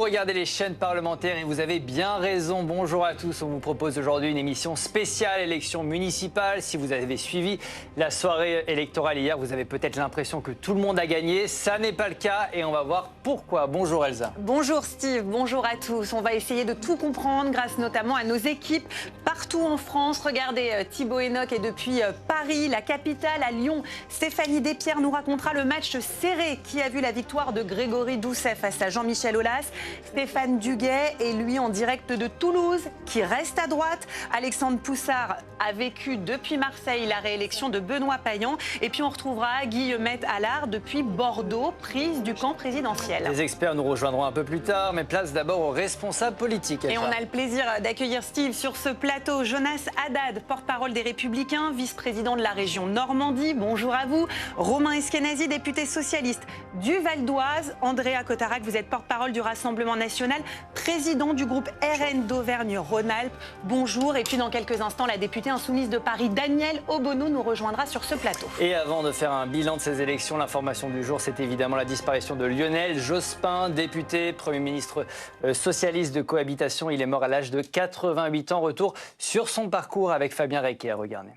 regardez les chaînes parlementaires et vous avez bien raison. Bonjour à tous, on vous propose aujourd'hui une émission spéciale élection municipale. Si vous avez suivi la soirée électorale hier, vous avez peut-être l'impression que tout le monde a gagné. Ça n'est pas le cas et on va voir pourquoi. Bonjour Elsa. Bonjour Steve, bonjour à tous. On va essayer de tout comprendre grâce notamment à nos équipes partout en France. Regardez, Thibaut Hénoch est depuis Paris, la capitale, à Lyon. Stéphanie Despierres nous racontera le match serré qui a vu la victoire de Grégory Doucet face à Jean-Michel Aulas. Stéphane Duguet est lui en direct de Toulouse, qui reste à droite. Alexandre Poussard a vécu depuis Marseille la réélection de Benoît Payan. Et puis on retrouvera Guillemette Allard depuis Bordeaux, prise du camp présidentiel. Les experts nous rejoindront un peu plus tard, mais place d'abord aux responsables politiques. Et on a le plaisir d'accueillir Steve sur ce plateau. Jonas Haddad, porte-parole des Républicains, vice-président de la région Normandie. Bonjour à vous. Romain Eskenazi, député socialiste du Val d'Oise. Andrea Cotarac, vous êtes porte-parole du Rassemblement national, président du groupe RN d'Auvergne-Rhône-Alpes. Bonjour. Et puis dans quelques instants, la députée insoumise de Paris, Danielle Obono, nous rejoindra sur ce plateau. Et avant de faire un bilan de ces élections, l'information du jour, c'est évidemment la disparition de Lionel Jospin, député, Premier ministre socialiste de cohabitation. Il est mort à l'âge de 88 ans. Retour sur son parcours avec Fabien Requet. Regardez.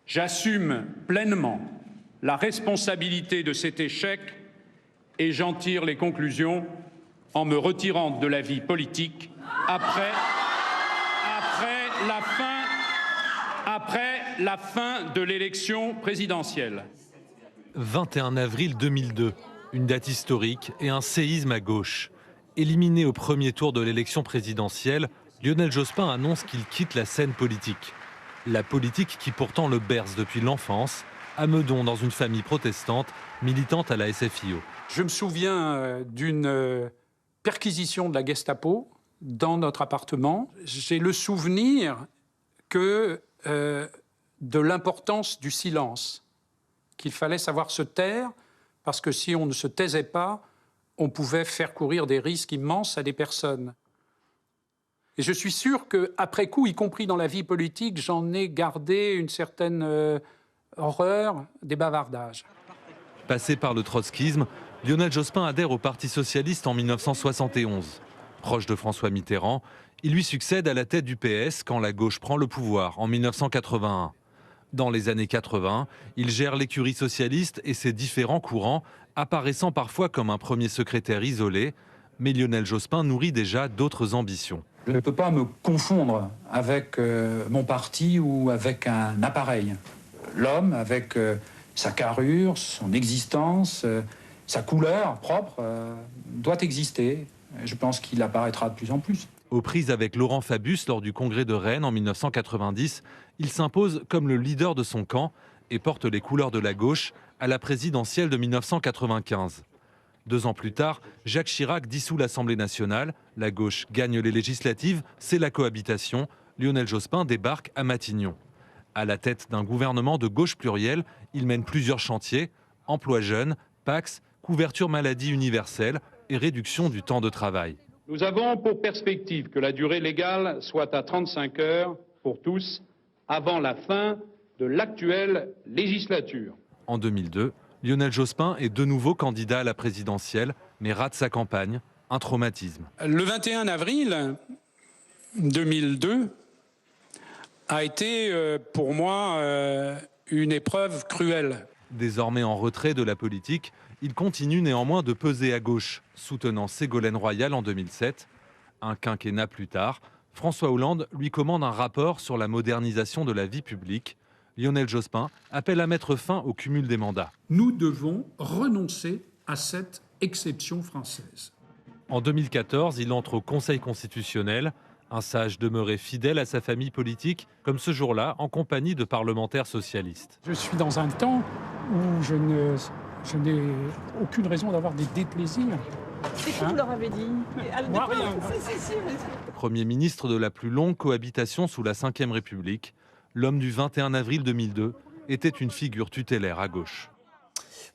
J'assume pleinement la responsabilité de cet échec et j'en tire les conclusions en me retirant de la vie politique après la fin de l'élection présidentielle. 21 avril 2002, une date historique et un séisme à gauche. Éliminé au premier tour de l'élection présidentielle, Lionel Jospin annonce qu'il quitte la scène politique. La politique qui pourtant le berce depuis l'enfance, à Meudon dans une famille protestante, militante à la SFIO. Je me souviens d'une perquisition de la Gestapo dans notre appartement. J'ai le souvenir de l'importance du silence, qu'il fallait savoir se taire, parce que si on ne se taisait pas, on pouvait faire courir des risques immenses à des personnes. Et je suis sûr qu'après coup, y compris dans la vie politique, j'en ai gardé une certaine horreur des bavardages. Passé par le trotskisme, Lionel Jospin adhère au Parti socialiste en 1971. Proche de François Mitterrand, il lui succède à la tête du PS quand la gauche prend le pouvoir en 1981. Dans les années 80, il gère l'écurie socialiste et ses différents courants, apparaissant parfois comme un premier secrétaire isolé. Mais Lionel Jospin nourrit déjà d'autres ambitions. Je ne peux pas me confondre avec mon parti ou avec un appareil. L'homme, avec sa carrure, son existence, sa couleur propre, doit exister. Je pense qu'il apparaîtra de plus en plus. Aux prises avec Laurent Fabius lors du congrès de Rennes en 1990, il s'impose comme le leader de son camp et porte les couleurs de la gauche à la présidentielle de 1995. 2 ans plus tard, Jacques Chirac dissout l'Assemblée nationale, la gauche gagne les législatives, c'est la cohabitation. Lionel Jospin débarque à Matignon. À la tête d'un gouvernement de gauche pluriel, il mène plusieurs chantiers, emploi jeunes, Pacs, couverture maladie universelle et réduction du temps de travail. Nous avons pour perspective que la durée légale soit à 35 heures pour tous avant la fin de l'actuelle législature. En 2002, Lionel Jospin est de nouveau candidat à la présidentielle, mais rate sa campagne, un traumatisme. Le 21 avril 2002 a été pour moi une épreuve cruelle. Désormais en retrait de la politique, il continue néanmoins de peser à gauche, soutenant Ségolène Royal en 2007. Un quinquennat plus tard, François Hollande lui commande un rapport sur la modernisation de la vie publique. Lionel Jospin appelle à mettre fin au cumul des mandats. Nous devons renoncer à cette exception française. En 2014, il entre au Conseil constitutionnel, un sage demeuré fidèle à sa famille politique, comme ce jour-là, en compagnie de parlementaires socialistes. Je suis dans un temps où je n'ai aucune raison d'avoir des déplaisirs. C'est qui vous leur avez dit? Moi, rien. Premier ministre de la plus longue cohabitation sous la Ve République, l'homme du 21 avril 2002 était une figure tutélaire à gauche.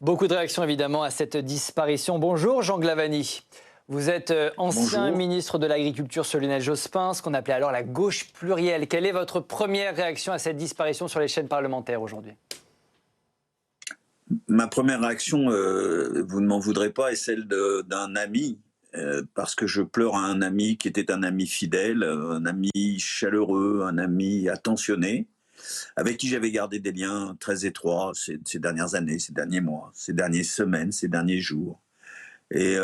Beaucoup de réactions évidemment à cette disparition. Bonjour Jean Glavany. Vous êtes ancien ministre de l'Agriculture sur Lionel Jospin, ce qu'on appelait alors la gauche plurielle. Quelle est votre première réaction à cette disparition sur les chaînes parlementaires aujourd'hui? Ma première réaction, vous ne m'en voudrez pas, est celle d'un ami parce que je pleure un ami qui était un ami fidèle, un ami chaleureux, un ami attentionné, avec qui j'avais gardé des liens très étroits ces dernières années, ces derniers mois, ces dernières semaines, ces derniers jours. Et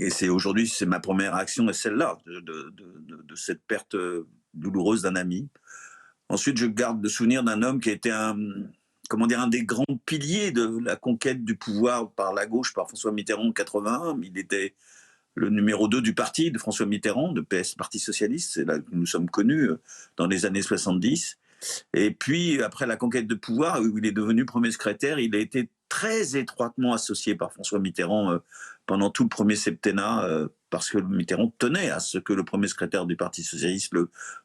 c'est aujourd'hui, c'est ma première réaction, et celle-là, de cette perte douloureuse d'un ami. Ensuite, je garde le souvenir d'un homme qui a été un des grands piliers de la conquête du pouvoir par la gauche, par François Mitterrand en 81. Il était le numéro 2 du parti de François Mitterrand, de PS, Parti Socialiste. C'est là que nous sommes connus dans les années 70. Et puis, après la conquête de pouvoir, où il est devenu premier secrétaire, il a été très étroitement associé par François Mitterrand pendant tout le premier septennat, parce que Mitterrand tenait à ce que le premier secrétaire du Parti Socialiste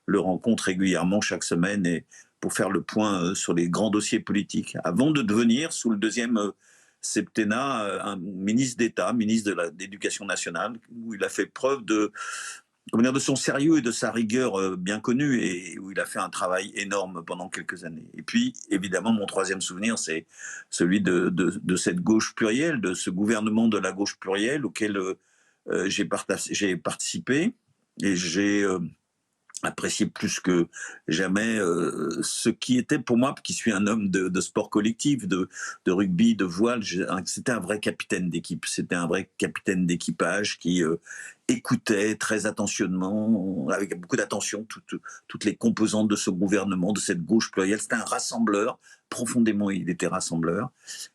le rencontre régulièrement chaque semaine et pour faire le point sur les grands dossiers politiques, avant de devenir, sous le deuxième septennat, un ministre d'État, ministre de l'Éducation nationale, où il a fait preuve de son sérieux et de sa rigueur bien connue, et où il a fait un travail énorme pendant quelques années. Et puis, évidemment, mon troisième souvenir, c'est celui de cette gauche plurielle, de ce gouvernement de la gauche plurielle auquel j'ai participé, et j'ai apprécié plus que jamais ce qui était pour moi, qui suis un homme de sport collectif, de rugby, de voile. C'était un vrai capitaine d'équipe, c'était un vrai capitaine d'équipage qui écoutait très attentionnement, avec beaucoup d'attention, toutes les composantes de ce gouvernement, de cette gauche plurielle. C'était un rassembleur, profondément il était rassembleur.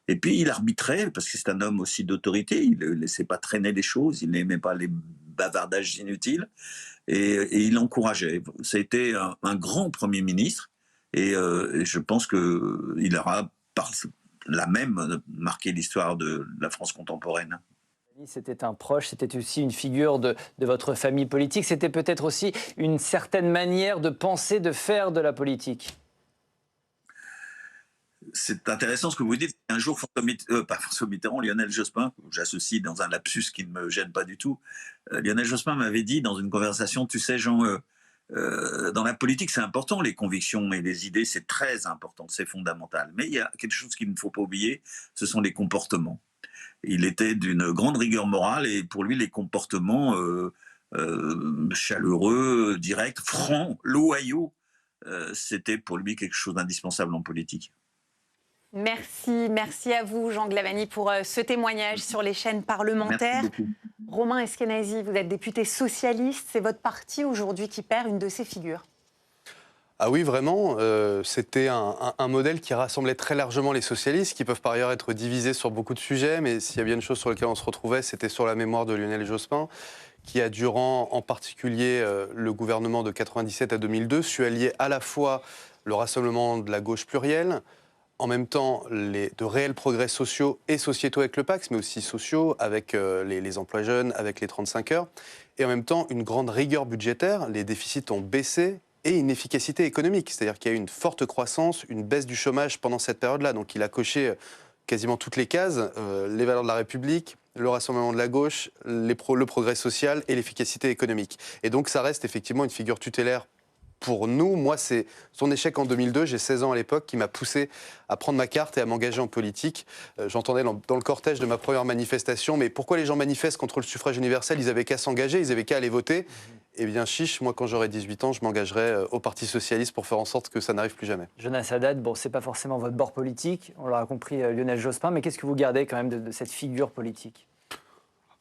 Et puis il arbitrait, parce que c'est un homme aussi d'autorité, il ne laissait pas traîner les choses, il n'aimait pas les bavardages inutiles, et il encourageait. Ça a été un grand Premier ministre, et je pense qu'il aura par là même marqué l'histoire de la France contemporaine. C'était un proche, c'était aussi une figure de votre famille politique. C'était peut-être aussi une certaine manière de penser, de faire de la politique. C'est intéressant ce que vous dites. Un jour, François Mitterrand, Lionel Jospin, j'associe dans un lapsus qui ne me gêne pas du tout, Lionel Jospin m'avait dit dans une conversation, tu sais Jean, dans la politique c'est important, les convictions et les idées, c'est très important, c'est fondamental. Mais il y a quelque chose qu'il ne faut pas oublier, ce sont les comportements. Il était d'une grande rigueur morale, et pour lui, les comportements chaleureux, directs, francs, loyaux, c'était pour lui quelque chose d'indispensable en politique. Merci à vous, Jean Glavany, pour ce témoignage sur les chaînes parlementaires. Merci beaucoup. Romain Eskenazi, vous êtes député socialiste. C'est votre parti aujourd'hui qui perd une de ses figures. Ah oui, vraiment. C'était un modèle qui rassemblait très largement les socialistes, qui peuvent par ailleurs être divisés sur beaucoup de sujets, mais s'il y a bien une chose sur laquelle on se retrouvait, c'était sur la mémoire de Lionel Jospin, qui a, durant en particulier le gouvernement de 97 à 2002, su allier à la fois le rassemblement de la gauche plurielle, en même temps de réels progrès sociaux et sociétaux avec le PAX, mais aussi sociaux avec les emplois jeunes, avec les 35 heures, et en même temps une grande rigueur budgétaire. Les déficits ont baissé, et une efficacité économique, c'est-à-dire qu'il y a eu une forte croissance, une baisse du chômage pendant cette période-là. Donc il a coché quasiment toutes les cases, les valeurs de la République, le rassemblement de la gauche, le progrès social et l'efficacité économique. Et donc ça reste effectivement une figure tutélaire pour nous. Moi, c'est son échec en 2002, j'ai 16 ans à l'époque, qui m'a poussé à prendre ma carte et à m'engager en politique. J'entendais dans le cortège de ma première manifestation, mais pourquoi les gens manifestent contre le suffrage universel? Ils avaient qu'à s'engager, ils avaient qu'à aller voter. Eh bien, chiche, moi, quand j'aurai 18 ans, je m'engagerai au Parti Socialiste pour faire en sorte que ça n'arrive plus jamais. Jonas Haddad, bon, c'est pas forcément votre bord politique, on l'aura compris, Lionel Jospin, mais qu'est-ce que vous gardez quand même de cette figure politique?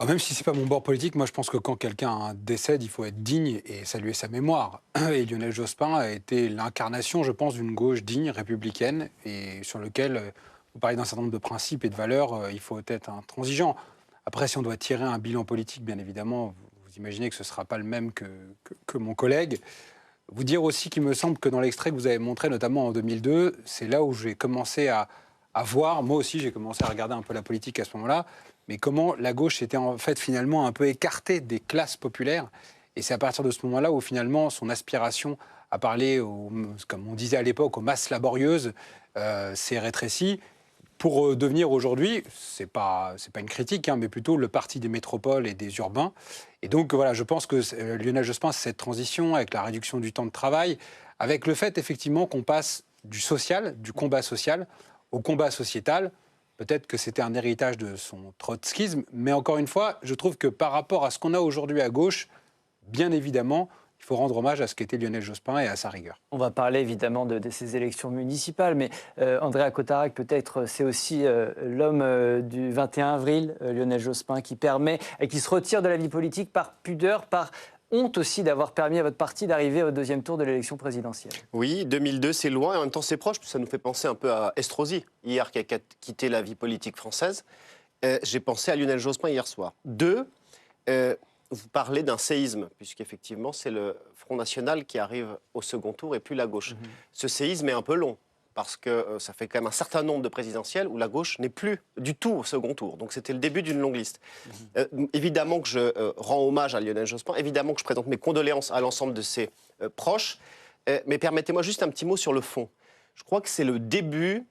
Même si ce n'est pas mon bord politique, moi je pense que quand quelqu'un décède, il faut être digne et saluer sa mémoire. Et Lionel Jospin a été l'incarnation, je pense, d'une gauche digne, républicaine, et sur lequel, vous parlez d'un certain nombre de principes et de valeurs, il faut être intransigeant. Après, si on doit tirer un bilan politique, bien évidemment, vous imaginez que ce ne sera pas le même que mon collègue. Vous dire aussi qu'il me semble que dans l'extrait que vous avez montré, notamment en 2002, c'est là où j'ai commencé à voir, moi aussi j'ai commencé à regarder un peu la politique à ce moment-là, mais comment la gauche était en fait finalement un peu écartée des classes populaires. Et c'est à partir de ce moment-là où finalement son aspiration à parler, comme on disait à l'époque, aux masses laborieuses s'est rétrécie pour devenir aujourd'hui, c'est pas une critique, mais plutôt le parti des métropoles et des urbains. Et donc voilà, je pense que Lionel Jospin, c'est cette transition avec la réduction du temps de travail, avec le fait effectivement qu'on passe du social, du combat social, au combat sociétal. Peut-être que c'était un héritage de son trotskisme, mais encore une fois, je trouve que par rapport à ce qu'on a aujourd'hui à gauche, bien évidemment, il faut rendre hommage à ce qu'était Lionel Jospin et à sa rigueur. On va parler évidemment de ces élections municipales, mais Andrea Cotarac, peut-être c'est aussi l'homme du 21 avril, Lionel Jospin, qui se retire de la vie politique par pudeur, par honte aussi d'avoir permis à votre parti d'arriver au deuxième tour de l'élection présidentielle. Oui, 2002, c'est loin et en même temps c'est proche. Ça nous fait penser un peu à Estrosi, hier, qui a quitté la vie politique française. J'ai pensé à Lionel Jospin hier soir. Vous parlez d'un séisme, puisqu'effectivement c'est le Front National qui arrive au second tour et plus la gauche. Ce séisme est un peu long, parce que ça fait quand même un certain nombre de présidentielles où la gauche n'est plus du tout au second tour. Donc c'était le début d'une longue liste. Évidemment que je rends hommage à Lionel Jospin, évidemment que je présente mes condoléances à l'ensemble de ses proches, mais permettez-moi juste un petit mot sur le fond. Je crois que c'est le début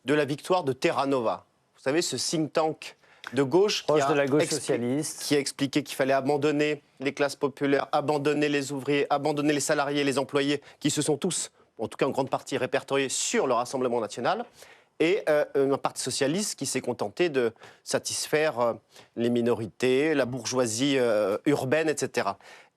de la victoire de Terra Nova. Vous savez, ce think tank de gauche, proche de la gauche socialiste, qui a expliqué qu'il fallait abandonner les classes populaires, abandonner les ouvriers, abandonner les salariés, les employés, qui se sont tous, en tout cas en grande partie, répertoriés sur le Rassemblement national, et un parti socialiste qui s'est contenté de satisfaire les minorités, la bourgeoisie urbaine, etc.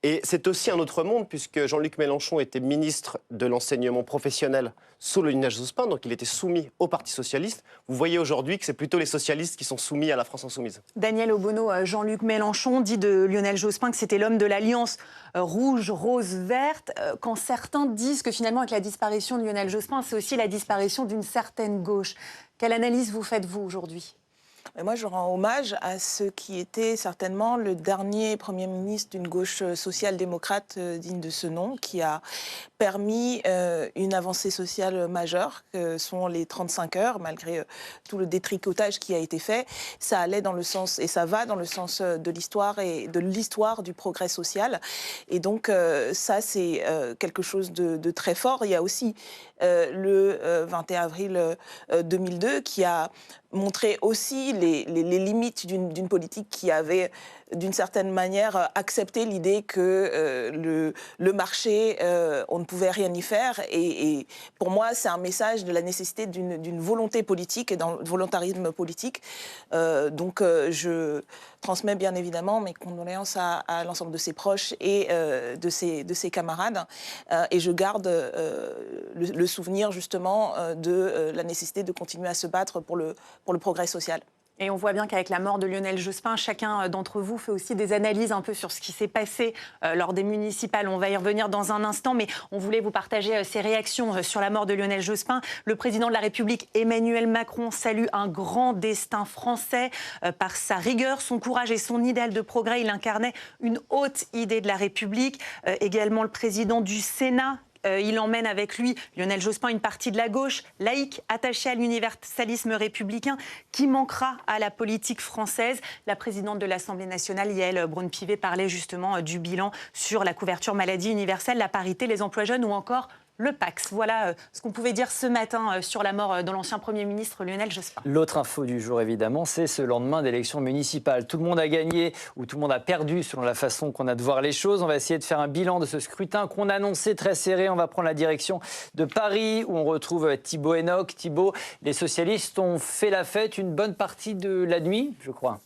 Et c'est aussi un autre monde, puisque Jean-Luc Mélenchon était ministre de l'enseignement professionnel sous le Lionel Jospin, donc il était soumis au Parti socialiste. Vous voyez aujourd'hui que c'est plutôt les socialistes qui sont soumis à la France insoumise. Daniel Obono, Jean-Luc Mélenchon dit de Lionel Jospin que c'était l'homme de l'alliance rouge, rose, verte, quand certains disent que finalement avec la disparition de Lionel Jospin, c'est aussi la disparition d'une certaine gauche. Quelle analyse vous faites-vous aujourd'hui ? Et moi, je rends hommage à ce qui était certainement le dernier Premier ministre d'une gauche social-démocrate digne de ce nom, qui a permis une avancée sociale majeure, que sont les 35 heures, malgré tout le détricotage qui a été fait. Ça allait dans le sens, et ça va dans le sens de l'histoire et de l'histoire du progrès social. Et donc, ça, c'est quelque chose de très fort. Il y a aussi le 21 avril 2002 qui a montré aussi les limites d'une politique qui avait, d'une certaine manière, accepté l'idée que le marché, on ne pouvait rien y faire. Et pour moi, c'est un message de la nécessité d'une volonté politique et d'un volontarisme politique. Donc, je transmets bien évidemment mes condoléances à l'ensemble de ses proches et de ses camarades. Et je garde le souvenir, justement, de la nécessité de continuer à se battre pour le progrès social. Et on voit bien qu'avec la mort de Lionel Jospin, chacun d'entre vous fait aussi des analyses un peu sur ce qui s'est passé lors des municipales. On va y revenir dans un instant, mais on voulait vous partager ces réactions sur la mort de Lionel Jospin. Le président de la République, Emmanuel Macron, salue un grand destin français. Par sa rigueur, son courage et son idéal de progrès, il incarnait une haute idée de la République. Également le président du Sénat, il emmène avec lui, Lionel Jospin, une partie de la gauche laïque, attachée à l'universalisme républicain, qui manquera à la politique française. La présidente de l'Assemblée nationale, Yaël Braun-Pivet, parlait justement du bilan sur la couverture maladie universelle, la parité, les emplois jeunes ou encore le Pacs. Voilà ce qu'on pouvait dire ce matin sur la mort de l'ancien Premier ministre Lionel Jospin. L'autre info du jour, évidemment, c'est ce lendemain d'élections municipales. Tout le monde a gagné ou tout le monde a perdu selon la façon qu'on a de voir les choses. On va essayer de faire un bilan de ce scrutin qu'on a annoncé très serré. On va prendre la direction de Paris où on retrouve Thibault Hénoch. Thibault, les socialistes ont fait la fête une bonne partie de la nuit, je crois.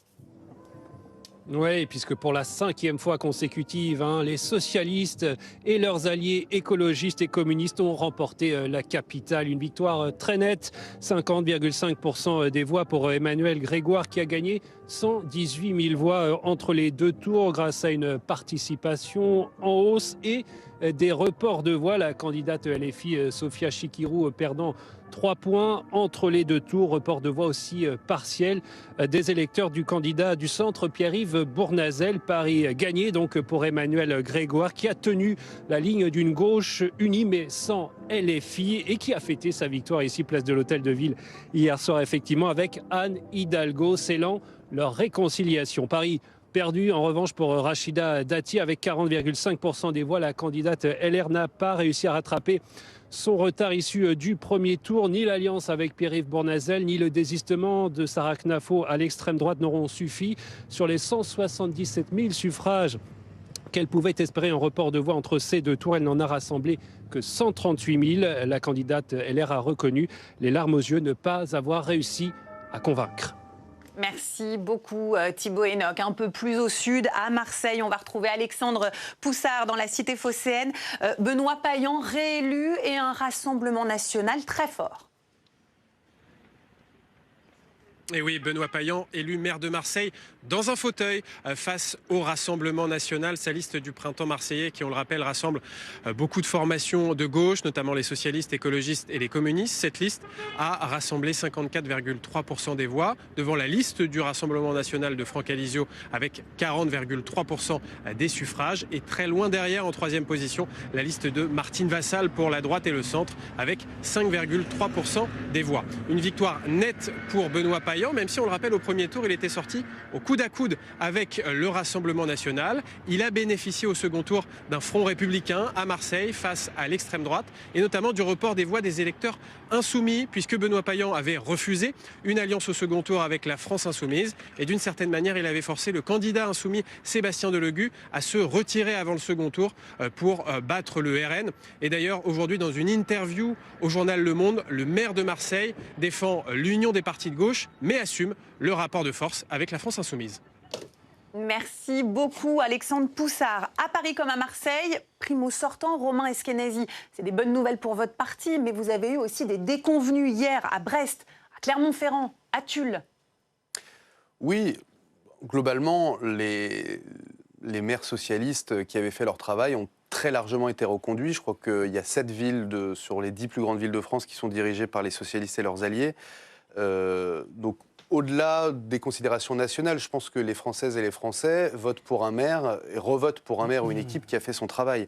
Oui, puisque pour la 5e fois consécutive, les socialistes et leurs alliés écologistes et communistes ont remporté la capitale. Une victoire très nette, 50,5% des voix pour Emmanuel Grégoire qui a gagné 118 000 voix entre les deux tours grâce à une participation en hausse et des reports de voix. La candidate LFI Sophia Chikirou perdant 3 points entre les deux tours, report de voix aussi partiel des électeurs du candidat du centre Pierre-Yves Bournazel. Paris gagné donc pour Emmanuel Grégoire qui a tenu la ligne d'une gauche unie mais sans LFI et qui a fêté sa victoire ici place de l'Hôtel de Ville hier soir effectivement avec Anne Hidalgo scellant leur réconciliation. Paris perdu en revanche pour Rachida Dati avec 40,5% des voix. La candidate LR n'a pas réussi à rattraper son retard issu du premier tour. Ni l'alliance avec Pierre-Yves Bournazel, ni le désistement de Sarah Knafo à l'extrême droite n'auront suffi. Sur les 177 000 suffrages qu'elle pouvait espérer en report de voix entre ces deux tours, elle n'en a rassemblé que 138 000. La candidate LR a reconnu les larmes aux yeux ne pas avoir réussi à convaincre. Merci beaucoup Thibaut Hénoch. Un peu plus au sud, à Marseille, on va retrouver Alexandre Poussard dans la cité phocéenne. Benoît Payan réélu et un Rassemblement national très fort. Et oui, Benoît Payan, élu maire de Marseille, dans un fauteuil face au Rassemblement national. Sa liste du printemps marseillais, qui, on le rappelle, rassemble beaucoup de formations de gauche, notamment les socialistes, écologistes et les communistes. Cette liste a rassemblé 54,3% des voix, devant la liste du Rassemblement national de Franck Alizio, avec 40,3% des suffrages. Et très loin derrière, en troisième position, la liste de Martine Vassal pour la droite et le centre, avec 5,3% des voix. Une victoire nette pour Benoît Payan, même si, on le rappelle, au premier tour, il était sorti au coude à coude avec le Rassemblement national. Il a bénéficié au second tour d'un front républicain à Marseille face à l'extrême droite, et notamment du report des voix des électeurs insoumis, puisque Benoît Payan avait refusé une alliance au second tour avec la France insoumise, et d'une certaine manière, il avait forcé le candidat insoumis Sébastien Delegu à se retirer avant le second tour pour battre le RN. Et d'ailleurs, aujourd'hui, dans une interview au journal Le Monde, le maire de Marseille défend l'union des partis de gauche, mais assume le rapport de force avec la France insoumise. Merci beaucoup Alexandre Poussard. À Paris comme à Marseille, primo sortant, Romain Eskenazi. C'est des bonnes nouvelles pour votre parti, mais vous avez eu aussi des déconvenues hier à Brest, à Clermont-Ferrand, à Tulle. Oui, globalement, les maires socialistes qui avaient fait leur travail ont très largement été reconduits. Je crois qu'il y a 7 villes sur les 10 plus grandes villes de France qui sont dirigées par les socialistes et leurs alliés. Donc, au-delà des considérations nationales, je pense que les Françaises et les Français votent pour un maire et revotent pour un maire ou une équipe qui a fait son travail.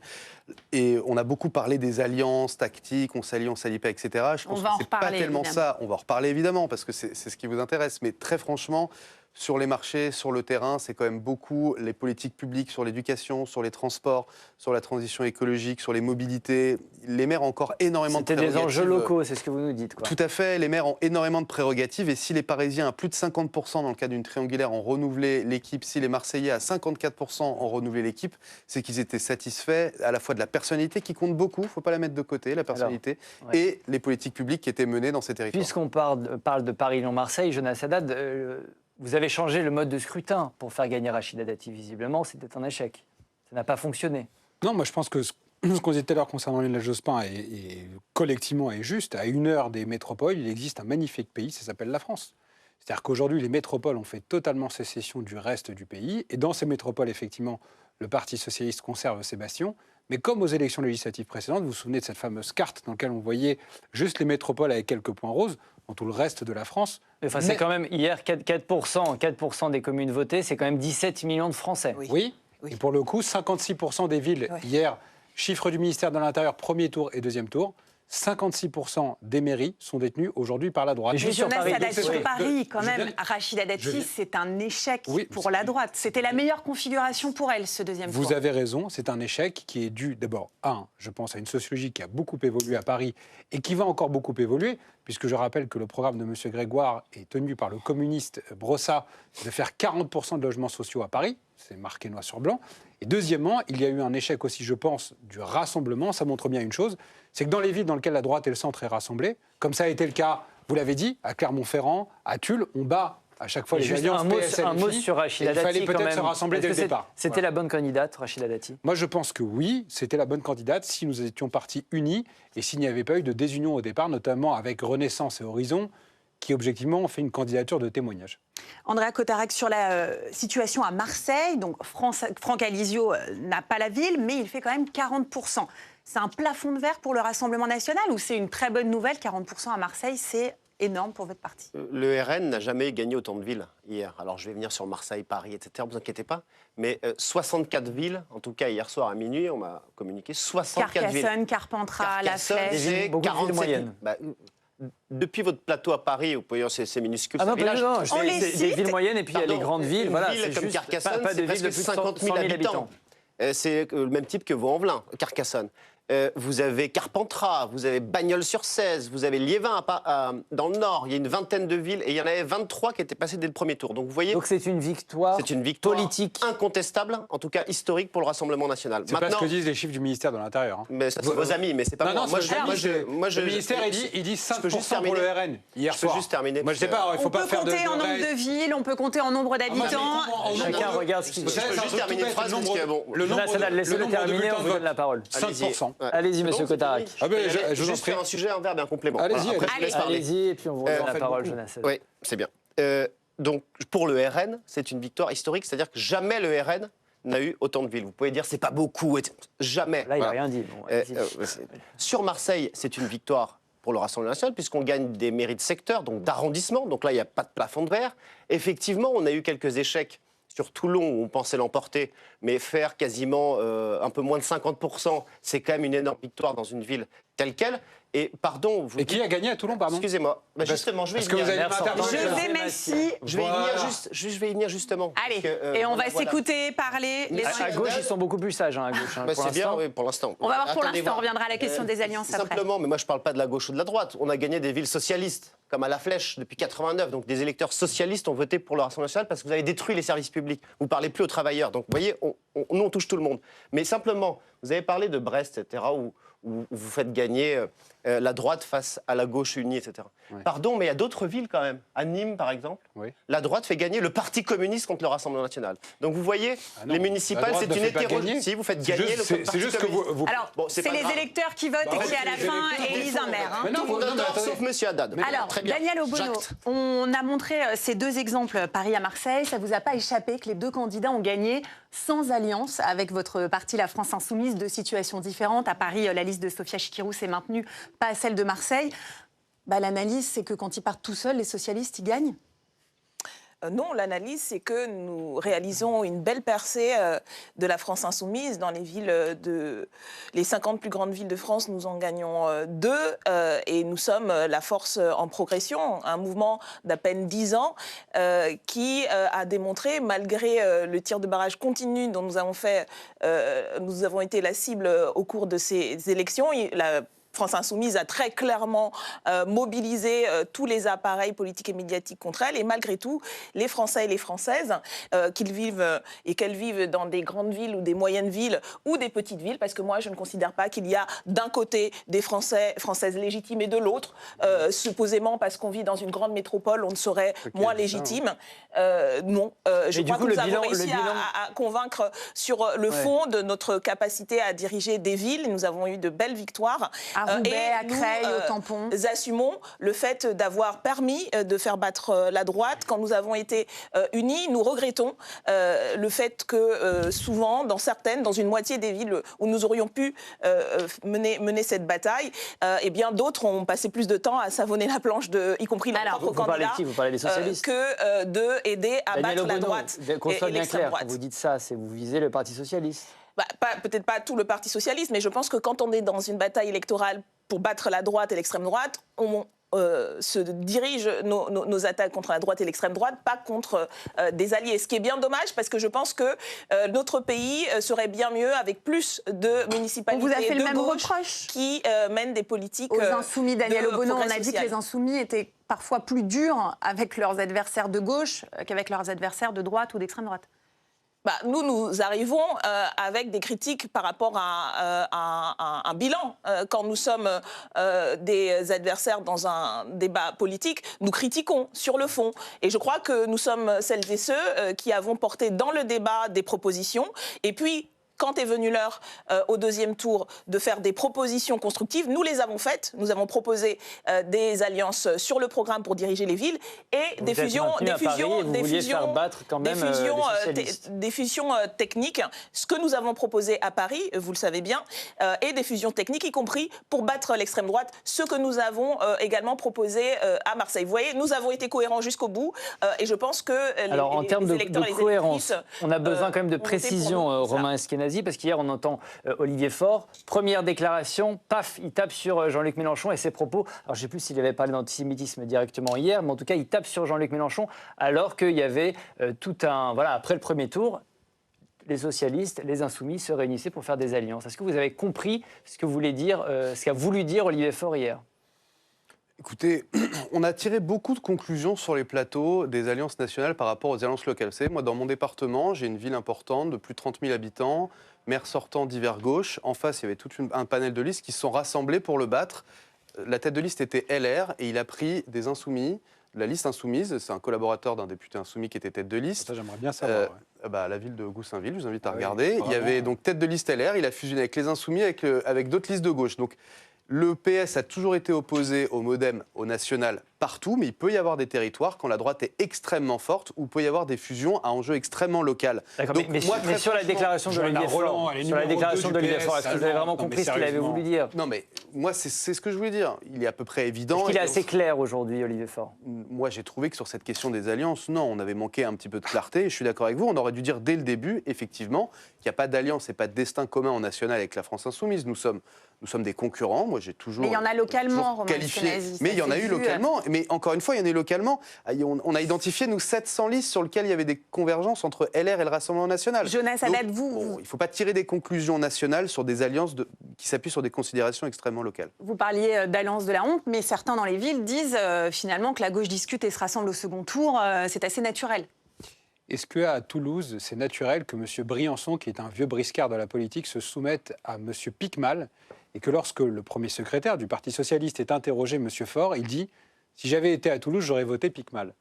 Et on a beaucoup parlé des alliances tactiques, on s'allie pas, etc. Je pense que c'est pas tellement ça. On va en reparler évidemment parce que c'est ce qui vous intéresse. Mais très franchement, sur les marchés, sur le terrain, c'est quand même beaucoup les politiques publiques sur l'éducation, sur les transports, sur la transition écologique, sur les mobilités. Les maires ont encore énormément de prérogatives. C'était des enjeux locaux, c'est ce que vous nous dites, quoi. Tout à fait. Les maires ont énormément de prérogatives. Et si les Parisiens, à plus de 50% dans le cas d'une triangulaire, ont renouvelé l'équipe, si les Marseillais, à 54% ont renouvelé l'équipe, c'est qu'ils étaient satisfaits à la fois de la personnalité qui compte beaucoup, il ne faut pas la mettre de côté, la personnalité, et les politiques publiques qui étaient menées dans ces territoires. Puisqu'on parle de Paris-Lyon-Marseille, Jonas Haddad, vous avez changé le mode de scrutin pour faire gagner Rachida Dati. Visiblement, c'était un échec. Ça n'a pas fonctionné. Non, moi je pense que ce qu'on disait tout à l'heure concernant Lionel Jospin est collectivement est juste. À 1 heure des métropoles, il existe un magnifique pays, ça s'appelle la France. C'est-à-dire qu'aujourd'hui, les métropoles ont fait totalement sécession du reste du pays. Et dans ces métropoles, effectivement, le Parti socialiste conserve ses bastions. Mais comme aux élections législatives précédentes, vous vous souvenez de cette fameuse carte dans laquelle on voyait juste les métropoles avec quelques points roses, dans tout le reste de la France. Enfin, c'est quand même, hier, 4% des communes votées, c'est quand même 17 millions de Français. Oui. Et pour le coup, 56% des villes, hier, chiffre du ministère de l'Intérieur, premier tour et deuxième tour, 56% des mairies sont détenues aujourd'hui par la droite. Mais Jonas Haddad sur Paris, quand même, Rachida Dati, c'est un échec pour la droite. C'était la meilleure configuration pour elle, ce deuxième tour. Vous avez raison, c'est un échec qui est dû d'abord, je pense à une sociologie qui a beaucoup évolué à Paris et qui va encore beaucoup évoluer, puisque je rappelle que le programme de M. Grégoire est tenu par le communiste Brossat de faire 40% de logements sociaux à Paris. C'est marqué noir sur blanc. Et deuxièmement, il y a eu un échec aussi, je pense, du rassemblement. Ça montre bien une chose, c'est que dans les villes dans lesquelles la droite et le centre est rassemblés, comme ça a été le cas, vous l'avez dit, à Clermont-Ferrand, à Tulle, on bat à chaque fois les alliances PSL. Un mot sur Rachida Dati. Il fallait peut-être se rassembler dès le départ. C'était la bonne candidate, Rachida Dati? Moi, je pense que oui, c'était la bonne candidate si nous étions partis unis et s'il n'y avait pas eu de désunion au départ, notamment avec Renaissance et Horizon, qui objectivement ont fait une candidature de témoignage. Andrea Cotarac, sur la situation à Marseille, donc Franck Alizio n'a pas la ville, mais il fait quand même 40%. C'est un plafond de verre pour le Rassemblement national ou c'est une très bonne nouvelle? 40% à Marseille, c'est énorme pour votre parti. Le RN n'a jamais gagné autant de villes hier. Alors je vais venir sur Marseille, Paris, etc. Ne vous inquiétez pas. Mais 64 villes, en tout cas hier soir à minuit, on m'a communiqué 64 villes. Carcassonne, Carpentras, La Flèche. Beaucoup de villes moyennes. Depuis votre plateau à Paris, vous pouvez c'est minuscule. Ah non, des villes moyennes et puis il y a les grandes villes. Voilà, ville comme Carcassonne, pas de villes de plus de 50 000 habitants. C'est le même type que Vaux-en-Velin, Carcassonne. vous avez Carpentras, vous avez Bagnols-sur-Cèze, vous avez Liévin dans le Nord. Il y a une vingtaine de villes et il y en avait 23 qui étaient passées dès le premier tour. Donc vous voyez, c'est une victoire politique incontestable, en tout cas historique pour le Rassemblement national. C'est pas ce que disent les chiffres du ministère de l'Intérieur. Hein. Mais ça, c'est vos amis, mais c'est pas moi. Le ministère, il dit 5% pour le RN hier soir. Je peux juste terminer. Moi, je sais pas, il faut pas faire de... On peut compter en nombre de villes, on peut compter en nombre d'habitants. Chacun regarde ce qu'il veut. Je peux juste terminer une phrase parce que bon... Laissez-le terminer, on vous donne la parole. 5%. Allez-y, monsieur Cotarac. Je vous juste faire un sujet, un verbe et un complément. Allez-y, et puis on vous donne la parole, Jonas. Oui, c'est bien. Donc, pour le RN, c'est une victoire historique, c'est-à-dire que jamais le RN n'a eu autant de villes. Vous pouvez dire c'est pas beaucoup, jamais. Là, il n'a rien dit. Sur Marseille, c'est une victoire pour le Rassemblement national, puisqu'on gagne des mairies de secteur, donc d'arrondissement. Donc là, il n'y a pas de plafond de verre. Effectivement, on a eu quelques échecs sur Toulon, où on pensait l'emporter, mais faire quasiment un peu moins de 50%, c'est quand même une énorme victoire dans une ville telle qu'elle. Et pardon... qui a gagné à Toulon, pardon? Excusez-moi. Justement, je vais y venir. Je vais y venir justement. Allez, et on va s'écouter, parler... À gauche, ils sont beaucoup plus sages, à gauche. C'est bien, oui, pour l'instant. On va voir pour l'instant, on reviendra à la question des alliances après. Simplement, mais moi je ne parle pas de la gauche ou de la droite. On a gagné des villes socialistes, comme à La Flèche, depuis 89. Donc des électeurs socialistes ont voté pour le Rassemblement national parce que vous avez détruit les services publics. Vous ne parlez plus aux travailleurs. Donc vous voyez, nous on touche tout le monde. Mais simplement, vous avez parlé de Brest, etc., où vous faites gagner la droite face à la gauche unie, etc. Ouais. Pardon, mais il y a d'autres villes quand même. À Nîmes, par exemple, la droite fait gagner le Parti communiste contre le Rassemblement national. Donc vous voyez, les municipales, c'est une hétérogénéité. Si, vous faites gagner le Parti communiste. C'est juste que vous... Alors, c'est les électeurs qui votent et qui, à la fin, élisent un maire. Tout le monde adore, sauf M. Haddad. Alors, Daniel Obono, on a montré ces deux exemples, Paris à Marseille. Ça ne vous a pas échappé que les deux candidats ont gagné sans alliance avec votre parti, la France Insoumise, deux situations différentes. À Paris, la liste de Sophia Chikirou s'est maintenue, pas celle de Marseille. L'analyse, c'est que quand ils partent tout seuls, les socialistes, ils gagnent? Non, l'analyse, c'est que nous réalisons une belle percée de la France insoumise. Dans les villes les 50 plus grandes villes de France, nous en gagnons 2 et nous sommes la force en progression, un mouvement d'à peine 10 ans qui a démontré, malgré le tir de barrage continu dont nous avons été la cible au cours de ces élections, France Insoumise a très clairement mobilisé tous les appareils politiques et médiatiques contre elle. Et malgré tout, les Français et les Françaises, qu'elles vivent dans des grandes villes ou des moyennes villes ou des petites villes, parce que moi, je ne considère pas qu'il y a d'un côté des Françaises légitimes et de l'autre, supposément parce qu'on vit dans une grande métropole, on ne serait moins légitime. Non, je crois que nous avons réussi à convaincre sur le fond de notre capacité à diriger des villes. Nous avons eu de belles victoires. À Roubaix, à Creil, au Tampon. Nous assumons le fait d'avoir permis de faire battre la droite. Quand nous avons été unis, nous regrettons le fait que souvent, dans une moitié des villes où nous aurions pu mener cette bataille, eh bien d'autres ont passé plus de temps à savonner la planche, y compris leur propre candidat, vous parlez des socialistes que d'aider à battre la droite. Qu'on soit bien clair, quand vous dites ça, vous visez le Parti socialiste. Peut-être pas tout le Parti socialiste, mais je pense que quand on est dans une bataille électorale pour battre la droite et l'extrême droite, on se dirige nos attaques contre la droite et l'extrême droite, pas contre des alliés. Ce qui est bien dommage, parce que je pense que notre pays serait bien mieux avec plus de municipalités de gauche qui mènent des politiques aux Insoumis. Daniel Obono, on a dit que les Insoumis étaient parfois plus durs avec leurs adversaires de gauche qu'avec leurs adversaires de droite ou d'extrême droite. Nous arrivons avec des critiques par rapport à un bilan. Quand nous sommes des adversaires dans un débat politique, nous critiquons sur le fond. Et je crois que nous sommes celles et ceux qui avons porté dans le débat des propositions. Et puis, quand est venue l'heure au deuxième tour de faire des propositions constructives, nous les avons faites. Nous avons proposé des alliances sur le programme pour diriger les villes et des fusions techniques. Ce que nous avons proposé à Paris, vous le savez bien, et des fusions techniques, y compris pour battre l'extrême droite. Ce que nous avons également proposé à Marseille. Vous voyez, nous avons été cohérents jusqu'au bout et je pense que en termes de cohérence, on a besoin quand même de précision, Romain Eskenazi. Parce qu'hier, on entend Olivier Faure. Première déclaration, paf, il tape sur Jean-Luc Mélenchon et ses propos. Alors, je ne sais plus s'il avait parlé d'antisémitisme directement hier, mais en tout cas, il tape sur Jean-Luc Mélenchon alors qu'il y avait tout un... Voilà, après le premier tour, les socialistes, les insoumis se réunissaient pour faire des alliances. Est-ce que vous avez compris ce que voulait dire, ce qu'a voulu dire Olivier Faure hier ? Écoutez, on a tiré beaucoup de conclusions sur les plateaux des alliances nationales par rapport aux alliances locales. Vous savez, moi, dans mon département, j'ai une ville importante de plus de 30 000 habitants, maire sortant divers gauche. En face, il y avait tout un panel de listes qui se sont rassemblés pour le battre. La tête de liste était LR et il a pris des insoumis, la liste insoumise. C'est un collaborateur d'un député insoumis qui était tête de liste. Ça, j'aimerais bien savoir. La ville de Goussainville, je vous invite à regarder. Oui, il y avait donc tête de liste LR, il a fusionné avec les insoumis, avec d'autres listes de gauche. Donc, le PS a toujours été opposé au MoDem, au national, partout, mais il peut y avoir des territoires quand la droite est extrêmement forte où il peut y avoir des fusions à enjeu extrêmement local. D'accord, mais sur la déclaration d'Olivier Faure, est-ce que vous avez vraiment compris ce qu'il avait voulu dire ? Non, mais moi, c'est ce que je voulais dire. Il est à peu près évident. Est-ce qu'il est assez clair aujourd'hui, Olivier Faure ? Moi, j'ai trouvé que sur cette question des alliances, non, on avait manqué un petit peu de clarté. Je suis d'accord avec vous. On aurait dû dire dès le début, effectivement, qu'il n'y a pas d'alliance et pas de destin commun en national avec la France insoumise. Nous sommes des concurrents. Moi, j'ai toujours. Mais il y en a localement, Romain qualifié. Eskenazi, Mais il y en a eu localement. Mais encore une fois, il y en a eu localement. On a identifié, nous, 700 listes sur lesquelles il y avait des convergences entre LR et le Rassemblement national. Jonas Haddad, il ne faut pas tirer des conclusions nationales sur des alliances qui s'appuient sur des considérations extrêmement locales. Vous parliez d'alliance de la honte, mais certains dans les villes disent finalement que la gauche discute et se rassemble au second tour. C'est assez naturel. Est-ce qu'à Toulouse, c'est naturel que M. Briançon, qui est un vieux briscard de la politique, se soumette à M. Piquemal et que lorsque le premier secrétaire du Parti socialiste est interrogé, M. Faure, il dit « Si j'avais été à Toulouse, j'aurais voté Piquemal ».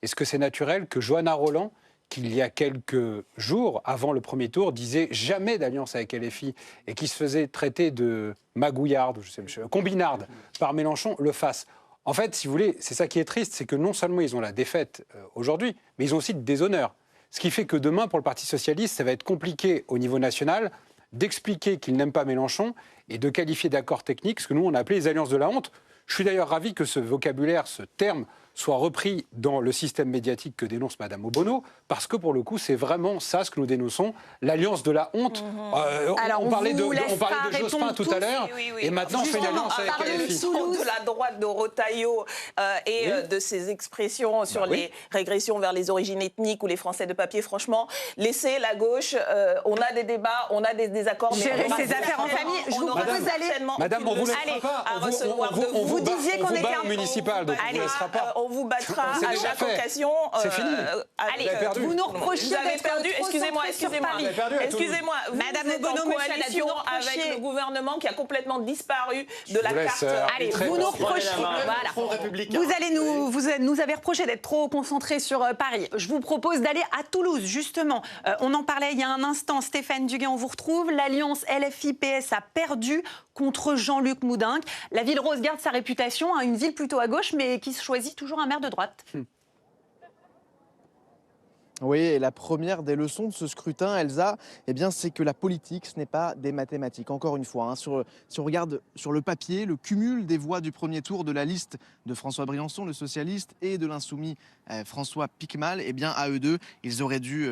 Est-ce que c'est naturel que Johanna Rolland, qui il y a quelques jours, avant le premier tour, disait jamais d'alliance avec LFI et qui se faisait traiter de magouillarde, combinarde par Mélenchon, le fasse ? En fait, si vous voulez, c'est ça qui est triste, c'est que non seulement ils ont la défaite aujourd'hui, mais ils ont aussi le déshonneur. Ce qui fait que demain, pour le Parti socialiste, ça va être compliqué au niveau national d'expliquer qu'ils n'aiment pas Mélenchon et de qualifier d'accords techniques ce que nous, on a appelé les alliances de la honte. Je suis d'ailleurs ravi que ce vocabulaire, ce terme, soit repris dans le système médiatique que dénonce Mme Obono, parce que pour le coup, c'est vraiment ça ce que nous dénonçons, l'alliance de la honte. On parlait de Jospin tout à l'heure, et maintenant on fait une alliance avec LFI. De la droite de Rotaillot de ses expressions sur les régressions vers les origines ethniques ou les Français de papier, franchement, laissez la gauche, on a des débats, on a des désaccords. Gérer ses affaires en famille, je vous propose d'aller... Madame, on ne vous laissera pas, vous disiez qu'on était un municipal, donc on ne vous laissera pas. On vous battra à chaque occasion. C'est fini. Allez, vous nous reprochez d'être perdu. Excusez-moi. Madame Obono, coalition avec le gouvernement qui a complètement disparu de la carte. Allez, vous nous reprochez. Vous nous avez reproché d'être trop concentrés sur Paris. Je vous propose d'aller à Toulouse, justement. On en parlait il y a un instant. Stéphane Duguay, on vous retrouve. L'alliance LFI-PS a perdu contre Jean-Luc Moudenc. La ville rose garde sa réputation, une ville plutôt à gauche, mais qui choisit toujours un maire de droite. Oui, et la première des leçons de ce scrutin, Elsa, c'est que la politique, ce n'est pas des mathématiques. Encore une fois, si on regarde sur le papier, le cumul des voix du premier tour de la liste de François Briançon, le socialiste, et de l'insoumis François Piquemal, à eux deux, ils auraient dû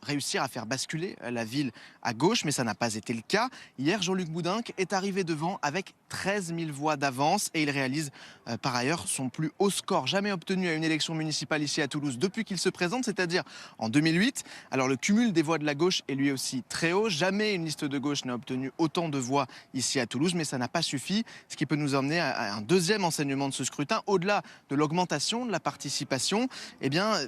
réussir à faire basculer la ville à gauche, mais ça n'a pas été le cas. Hier, Jean-Luc Moudenc est arrivé devant avec 13 000 voix d'avance et il réalise par ailleurs son plus haut score jamais obtenu à une élection municipale ici à Toulouse depuis qu'il se présente, c'est-à-dire en 2008. Alors le cumul des voix de la gauche est lui aussi très haut. Jamais une liste de gauche n'a obtenu autant de voix ici à Toulouse, mais ça n'a pas suffi, ce qui peut nous emmener à un deuxième enseignement de ce scrutin. Au-delà de l'augmentation de la participation,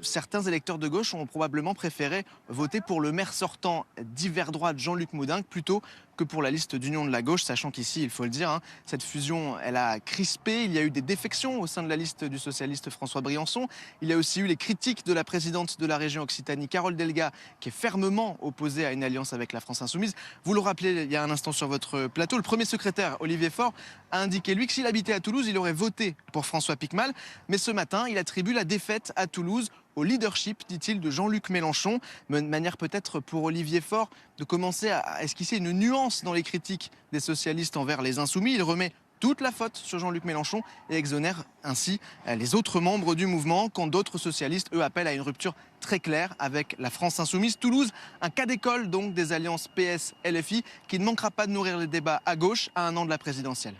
certains électeurs de gauche ont probablement préféré voter pour le maire sortant d'hiver droite Jean-Luc Moudenc plutôt que pour la liste d'union de la gauche, sachant qu'ici, il faut le dire, cette fusion, elle a crispé. Il y a eu des défections au sein de la liste du socialiste François Briançon. Il y a aussi eu les critiques de la présidente de la région Occitanie, Carole Delga, qui est fermement opposée à une alliance avec la France insoumise. Vous le rappelez il y a un instant sur votre plateau, le premier secrétaire, Olivier Faure, a indiqué, lui, que s'il habitait à Toulouse, il aurait voté pour François Piquemal. Mais ce matin, il attribue la défaite à Toulouse au leadership, dit-il, de Jean-Luc Mélenchon. Une manière peut-être pour Olivier Faure de commencer à esquisser une nuance dans les critiques des socialistes envers les insoumis. Il remet toute la faute sur Jean-Luc Mélenchon et exonère ainsi les autres membres du mouvement, quand d'autres socialistes, eux, appellent à une rupture très claire avec la France insoumise. Toulouse, un cas d'école donc des alliances PS-LFI qui ne manquera pas de nourrir les débats à gauche à un an de la présidentielle.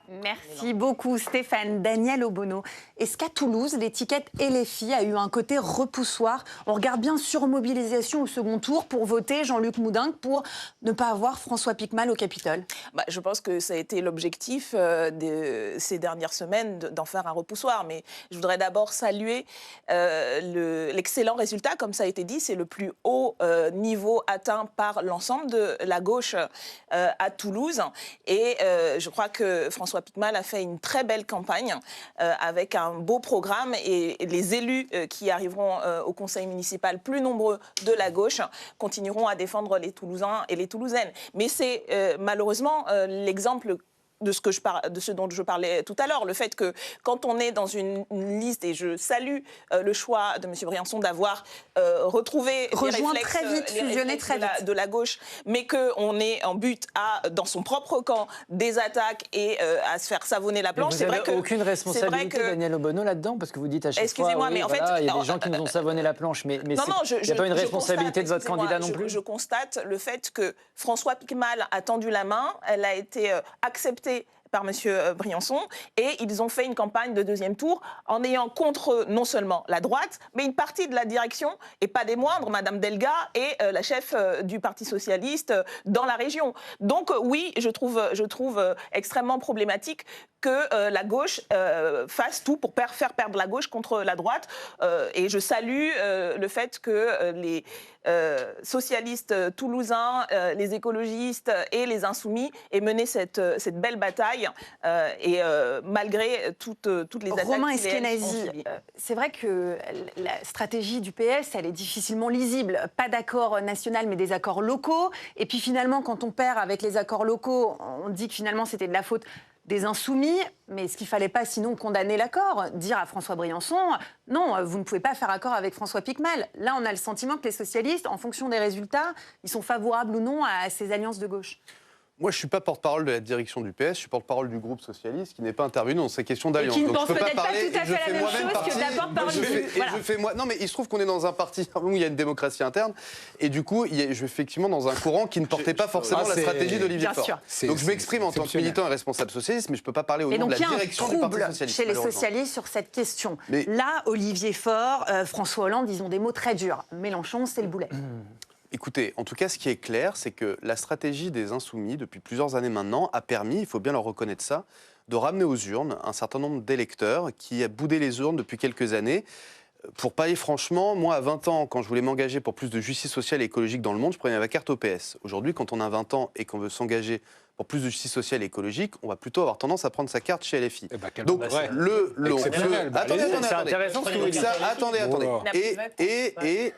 Merci beaucoup Stéphane. Daniel Obono, est-ce qu'à Toulouse, l'étiquette LFI a eu un côté repoussoir? On regarde bien surmobilisation au second tour pour voter Jean-Luc Moudingue pour ne pas avoir François Piquemal au Capitole. Je pense que ça a été l'objectif de ces dernières semaines d'en faire un repoussoir. Mais je voudrais d'abord saluer l'excellent résultat. Comme ça a été dit, c'est le plus haut niveau atteint par l'ensemble de la gauche à Toulouse. Et je crois que François Piquemal a fait une très belle campagne avec un beau programme et les élus qui arriveront au conseil municipal plus nombreux de la gauche continueront à défendre les Toulousains et les Toulousaines. Mais c'est malheureusement l'exemple de ce dont je parlais tout à l'heure, le fait que quand on est dans une liste, et je salue le choix de M. Briançon d'avoir retrouvé rejoint très vite, fusionné très vite de la gauche, mais qu'on est en but à, dans son propre camp, des attaques et à se faire savonner la planche. Vous n'avez aucune responsabilité, Daniel Obono, là-dedans, parce que vous dites à chaque fois, excusez-moi, mais en fait, il y a des gens qui nous ont savonné la planche, mais il n'y a pas une responsabilité de votre candidat non plus. Je constate le fait que François Piquemal a tendu la main, elle a été acceptée par M. Briançon, et ils ont fait une campagne de deuxième tour en ayant contre eux non seulement la droite, mais une partie de la direction, et pas des moindres, Mme Delga et la chef du Parti socialiste dans la région. Donc oui, je trouve extrêmement problématique que la gauche fasse tout pour faire perdre la gauche contre la droite. Et je salue le fait que les socialistes toulousains, les écologistes et les insoumis aient mené cette belle bataille et malgré toutes les attaques. Romain Eskenazi, c'est vrai que la stratégie du PS, elle est difficilement lisible. Pas d'accord national, mais des accords locaux. Et puis finalement, quand on perd avec les accords locaux, on dit que finalement c'était de la faute des insoumis, mais est-ce qu'il ne fallait pas sinon condamner l'accord, dire à François Briançon « Non, vous ne pouvez pas faire accord avec François Piquemal ». Là, on a le sentiment que les socialistes, en fonction des résultats, ils sont favorables ou non à ces alliances de gauche. Moi, je ne suis pas porte-parole de la direction du PS, je suis porte-parole du groupe socialiste qui n'est pas intervenu dans ces questions d'alliance. Et qui ne pense peut-être pas tout à fait la même chose que de la porte-parole. Non, mais il se trouve qu'on est dans un parti où il y a une démocratie interne, et du coup, je suis effectivement dans un courant qui ne portait pas forcément la stratégie d'Olivier Faure. Donc je m'exprime en tant que militant et responsable socialiste, mais je ne peux pas parler au nom de la direction du Parti socialiste. Chez les socialistes sur cette question. Là, Olivier Faure, François Hollande, ils ont des mots très durs. Mélenchon, c'est le boulet. Écoutez, en tout cas, ce qui est clair, c'est que la stratégie des Insoumis, depuis plusieurs années maintenant, a permis, il faut bien leur reconnaître ça, de ramener aux urnes un certain nombre d'électeurs qui a boudé les urnes depuis quelques années. Pour parler franchement, moi, à 20 ans, quand je voulais m'engager pour plus de justice sociale et écologique dans le monde, je prenais ma carte au PS. Aujourd'hui, quand on a 20 ans et qu'on veut s'engager pour plus de justice sociale et écologique, on va plutôt avoir tendance à prendre sa carte chez LFI. Donc, attendez. Et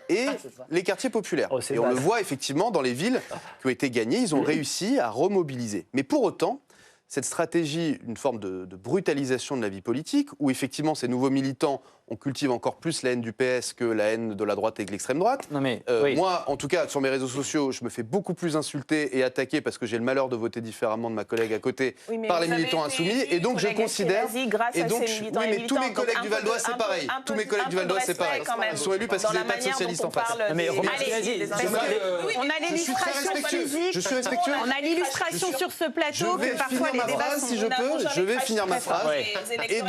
les quartiers populaires. Et on le voit effectivement dans les villes qui ont été gagnées, ils ont réussi à remobiliser. Mais pour autant, cette stratégie, une forme de brutalisation de la vie politique, où effectivement ces nouveaux militants, on cultive encore plus la haine du PS que la haine de la droite et de l'extrême droite. Moi, en tout cas, sur mes réseaux sociaux, je me fais beaucoup plus insulter et attaquer parce que j'ai le malheur de voter différemment de ma collègue à côté par les militants insoumis. Et donc je considère... mais tous mes collègues du Val d'Oise, c'est pareil. Tous mes collègues du Val d'Oise, c'est pareil. Ils sont élus parce qu'ils n'avaient pas de socialistes en face. On a l'illustration physique. Je suis respectueux. On a l'illustration sur ce plateau que parfois les débats sont... Si je peux, je vais finir ma phrase. Et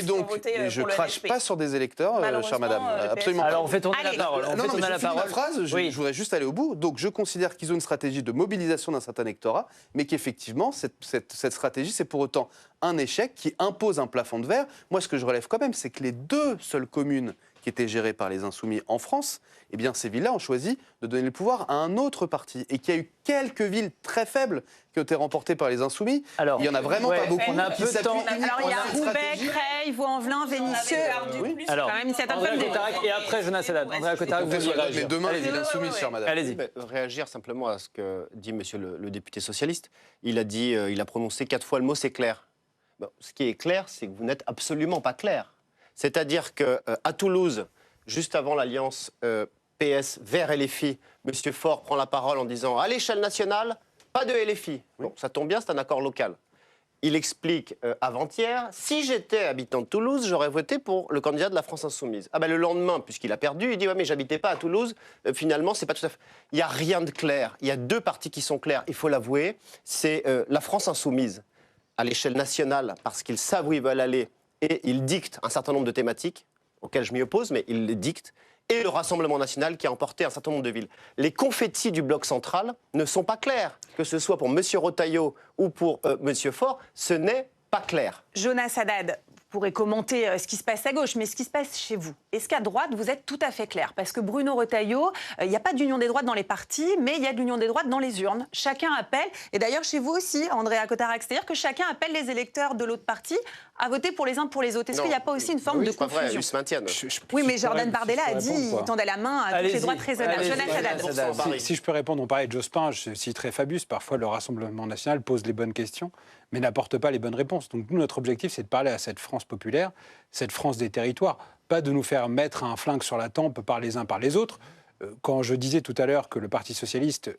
donc, je crache pas sur des électeurs, chère madame. Absolument. Alors on fait tourner la parole. Ma phrase, je voudrais juste aller au bout. Donc je considère qu'ils ont une stratégie de mobilisation d'un certain électorat, mais qu'effectivement, cette stratégie, c'est pour autant un échec qui impose un plafond de verre. Moi, ce que je relève quand même, c'est que les 2 seules communes qui étaient gérées par les Insoumis en France, eh bien, ces villes-là ont choisi de donner le pouvoir à un autre parti. Et qu'il y a eu quelques villes très faibles qui ont été remportées par les Insoumis. Alors, il n'y en a vraiment pas beaucoup. On a peu de temps. Alors, il y a Roubaix, Creil, Vaux-en-Velin, Vénissieux. Alors, et après, Jonas Haddad. Andréa Cotard, vous voulez réagir. Mais demain, les villes insoumises, chère madame. Allez-y. Réagir simplement à ce que dit monsieur le député socialiste. Il a prononcé 4 fois le mot « c'est clair ». Bon, ce qui est clair, c'est que vous n'êtes absolument pas clair. C'est-à-dire qu'à Toulouse, juste avant l'alliance PS vers LFI, M. Faure prend la parole en disant « à l'échelle nationale, pas de LFI ». Bon, ça tombe bien, c'est un accord local. Il explique avant-hier, si j'étais habitant de Toulouse, j'aurais voté pour le candidat de la France Insoumise. Ah ben le lendemain, puisqu'il a perdu, il dit ouais, mais j'habitais pas à Toulouse. Finalement, c'est pas tout à fait. Il n'y a rien de clair. Il y a 2 partis qui sont clairs. Il faut l'avouer. C'est la France Insoumise à l'échelle nationale parce qu'ils savent où ils veulent aller et ils dictent un certain nombre de thématiques auxquelles je m'y oppose, mais ils les dictent, et le Rassemblement national qui a emporté un certain nombre de villes. Les confettis du bloc central ne sont pas clairs, que ce soit pour M. Retailleau ou pour M. Faure, ce n'est pas clair. Jonas Haddad, vous pourrez commenter ce qui se passe à gauche, mais ce qui se passe chez vous. Est-ce qu'à droite, vous êtes tout à fait clair? Parce que Bruno Retailleau, il n'y a pas d'union des droites dans les partis, mais il y a de l'union des droites dans les urnes. Chacun appelle, et d'ailleurs chez vous aussi, Andrea Cotarac, c'est-à-dire que chacun appelle les électeurs de l'autre parti à voter pour les uns pour les autres. Est-ce qu'il n'y a pas aussi une forme de confusion? Vrai, ils se maintiennent. Oui, mais Jordan Bardella a dit qu'il tendait la main à toutes les droites raisonnables. Jonas Haddad. Si je peux répondre, on parlait de Jospin, je citerai Fabius. Parfois, le Rassemblement national pose les bonnes questions, mais n'apporte pas les bonnes réponses. Donc, nous, notre objectif, c'est de parler à cette France populaire, cette France des territoires, pas de nous faire mettre un flingue sur la tempe par les uns par les autres. Quand je disais tout à l'heure que le Parti socialiste,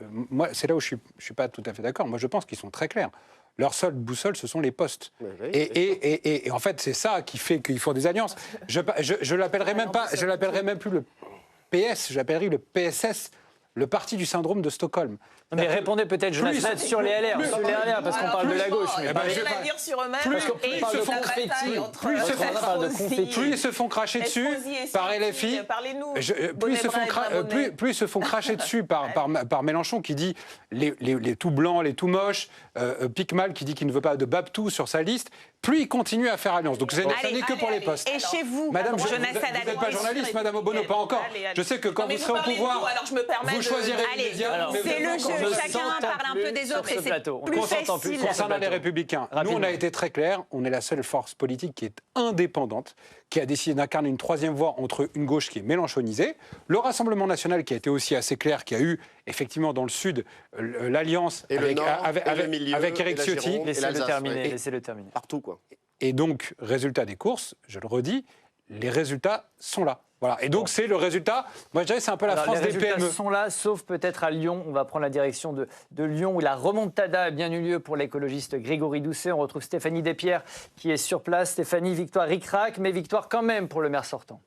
moi, c'est là où je suis pas tout à fait d'accord. Moi, je pense qu'ils sont très clairs. Leur seule boussole, ce sont les postes. Et en fait, c'est ça qui fait qu'ils font des alliances. Je l'appellerai même pas, je l'appellerai même plus le PS, j'appellerai le PSS, le parti du syndrome de Stockholm. Mais répondez peut-être, Jonas Haddad, sur les LR, parce qu'on parle de la gauche. Mais je vais dire sur eux-mêmes. Plus ils se font cracher dessus par LFI, plus ils se font cracher dessus par Mélenchon qui dit les tout blancs, les tout moches, Picmal qui dit qu'il ne veut pas de Babtou sur sa liste, plus ils continuent à faire alliance. Donc ça n'est que pour les postes. Et chez vous, Madame, vous Jonas Haddad, n'êtes pas journaliste, Madame Obono, pas encore. Je sais que quand vous serez au pouvoir, vous choisirez les médias. C'est le jeu. Chacun parle un peu des autres et c'est plus facile. Concernant les Républicains, nous, on a été très clairs. On est la seule force politique qui est indépendante, qui a décidé d'incarner une troisième voie entre une gauche qui est mélenchonisée, le Rassemblement national qui a été aussi assez clair, qui a eu effectivement dans le Sud l'alliance avec Éric Ciotti. Laissez-le terminer. Partout, quoi. Et donc, résultat des courses, je le redis, les résultats sont là. Voilà. Et donc, c'est le résultat. Moi, je dirais c'est un peu la France des PME. Les résultats sont là, sauf peut-être à Lyon. On va prendre la direction de Lyon, où la remontada a bien eu lieu pour l'écologiste Grégory Doucet. On retrouve Stéphanie Despierres qui est sur place. Stéphanie, victoire ric-rac, mais victoire quand même pour le maire sortant.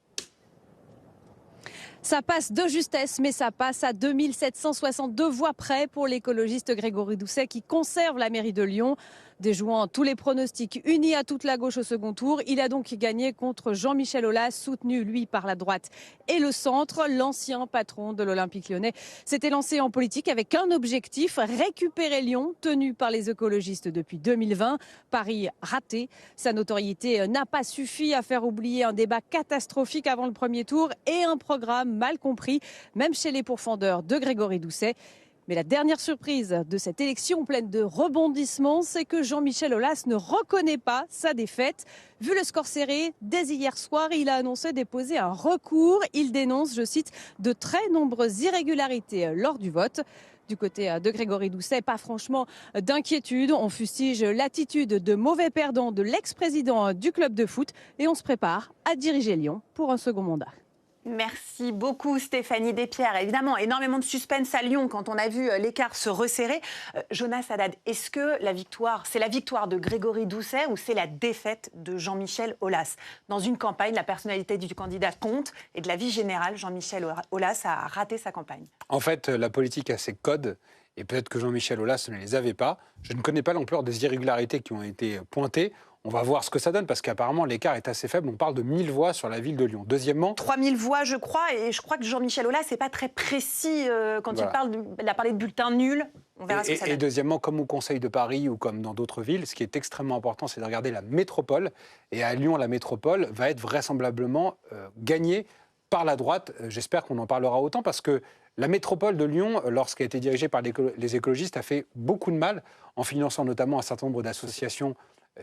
Ça passe de justesse, mais ça passe à 2762 voix près pour l'écologiste Grégory Doucet qui conserve la mairie de Lyon. Déjouant tous les pronostics unis à toute la gauche au second tour, il a donc gagné contre Jean-Michel Aulas, soutenu lui par la droite et le centre. L'ancien patron de l'Olympique lyonnais s'était lancé en politique avec un objectif, récupérer Lyon, tenu par les écologistes depuis 2020. Pari raté. Sa notoriété n'a pas suffi à faire oublier un débat catastrophique avant le premier tour et un programme mal compris, même chez les pourfendeurs de Grégory Doucet. Mais la dernière surprise de cette élection pleine de rebondissements, c'est que Jean-Michel Aulas ne reconnaît pas sa défaite. Vu le score serré, dès hier soir, il a annoncé déposer un recours. Il dénonce, je cite, de très nombreuses irrégularités lors du vote. Du côté de Grégory Doucet, pas franchement d'inquiétude. On fustige l'attitude de mauvais perdant de l'ex-président du club de foot et on se prépare à diriger Lyon pour un second mandat. Merci beaucoup Stéphanie Despierres. Évidemment, énormément de suspense à Lyon quand on a vu l'écart se resserrer. Jonas Haddad, est-ce que la victoire, c'est la victoire de Grégory Doucet ou c'est la défaite de Jean-Michel Aulas? Dans une campagne, la personnalité du candidat compte et de la vie générale, Jean-Michel Aulas a raté sa campagne. En fait, la politique a ses codes et peut-être que Jean-Michel Aulas ne les avait pas. Je ne connais pas l'ampleur des irrégularités qui ont été pointées. On va voir ce que ça donne, parce qu'apparemment, l'écart est assez faible. On parle de 1000 voix sur la ville de Lyon. Deuxièmement... 3000 voix, je crois, et je crois que Jean-Michel Aulas n'est pas très précis quand il a parlé de bulletin nul. On verra ce que ça donne. Et deuxièmement, comme au Conseil de Paris ou comme dans d'autres villes, ce qui est extrêmement important, c'est de regarder la métropole. Et à Lyon, la métropole va être vraisemblablement gagnée par la droite. J'espère qu'on en parlera autant, parce que la métropole de Lyon, lorsqu'elle a été dirigée par les écologistes, a fait beaucoup de mal, en finançant notamment un certain nombre d'associations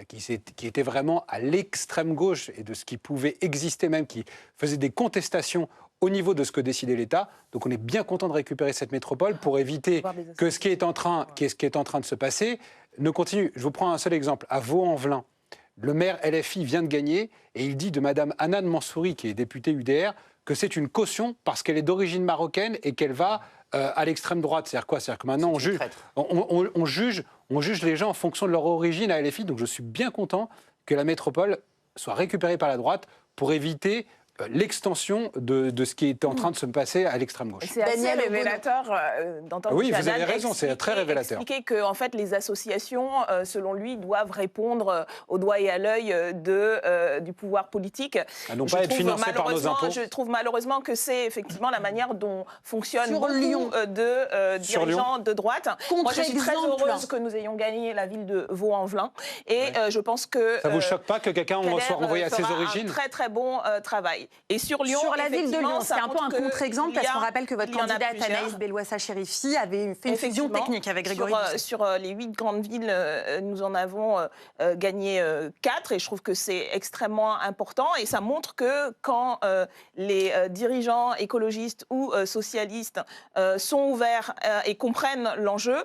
qui était vraiment à l'extrême gauche et de ce qui pouvait exister même, qui faisait des contestations au niveau de ce que décidait l'État. Donc on est bien content de récupérer cette métropole pour éviter que ce qui est en train de se passer ne continue. Je vous prends un seul exemple. À Vaux-en-Velin, le maire LFI vient de gagner et il dit de Madame Hanan Mansouri, qui est députée UDR, que c'est une caution parce qu'elle est d'origine marocaine et qu'elle va à l'extrême droite. C'est-à-dire quoi? C'est-à-dire que maintenant on juge les gens en fonction de leur origine à LFI. Donc je suis bien content que la métropole soit récupérée par la droite pour éviter l'extension de ce qui est en train de se passer à l'extrême gauche. C'est assez révélateur d'entendre Oui, vous Chadan avez raison, c'est très révélateur. expliquer que en fait, les associations, selon lui, doivent répondre au doigt et à l'œil du pouvoir politique. Non pas être financées par nos impôts. Je trouve malheureusement que c'est effectivement la manière dont fonctionnent Sur beaucoup Lyon. de dirigeants de droite. Moi, je suis très Contre-exemple. heureuse que nous ayons gagné la ville de Vaux-en-Velin. Et je pense que... Ça vous choque pas que quelqu'un soit renvoyé à ses origines? Un très très bon travail. Et sur Lyon, Sur la ville de Lyon, c'est un peu un montre que contre-exemple il y a- parce qu'on rappelle que votre il y en a candidate plusieurs. Anaïs Bellouassa-Chérifi avait fait une fusion technique avec Grégory Doucet. Sur les 8 grandes villes, nous en avons gagné 4 et je trouve que c'est extrêmement important et ça montre que quand les dirigeants écologistes ou socialistes sont ouverts et comprennent l'enjeu,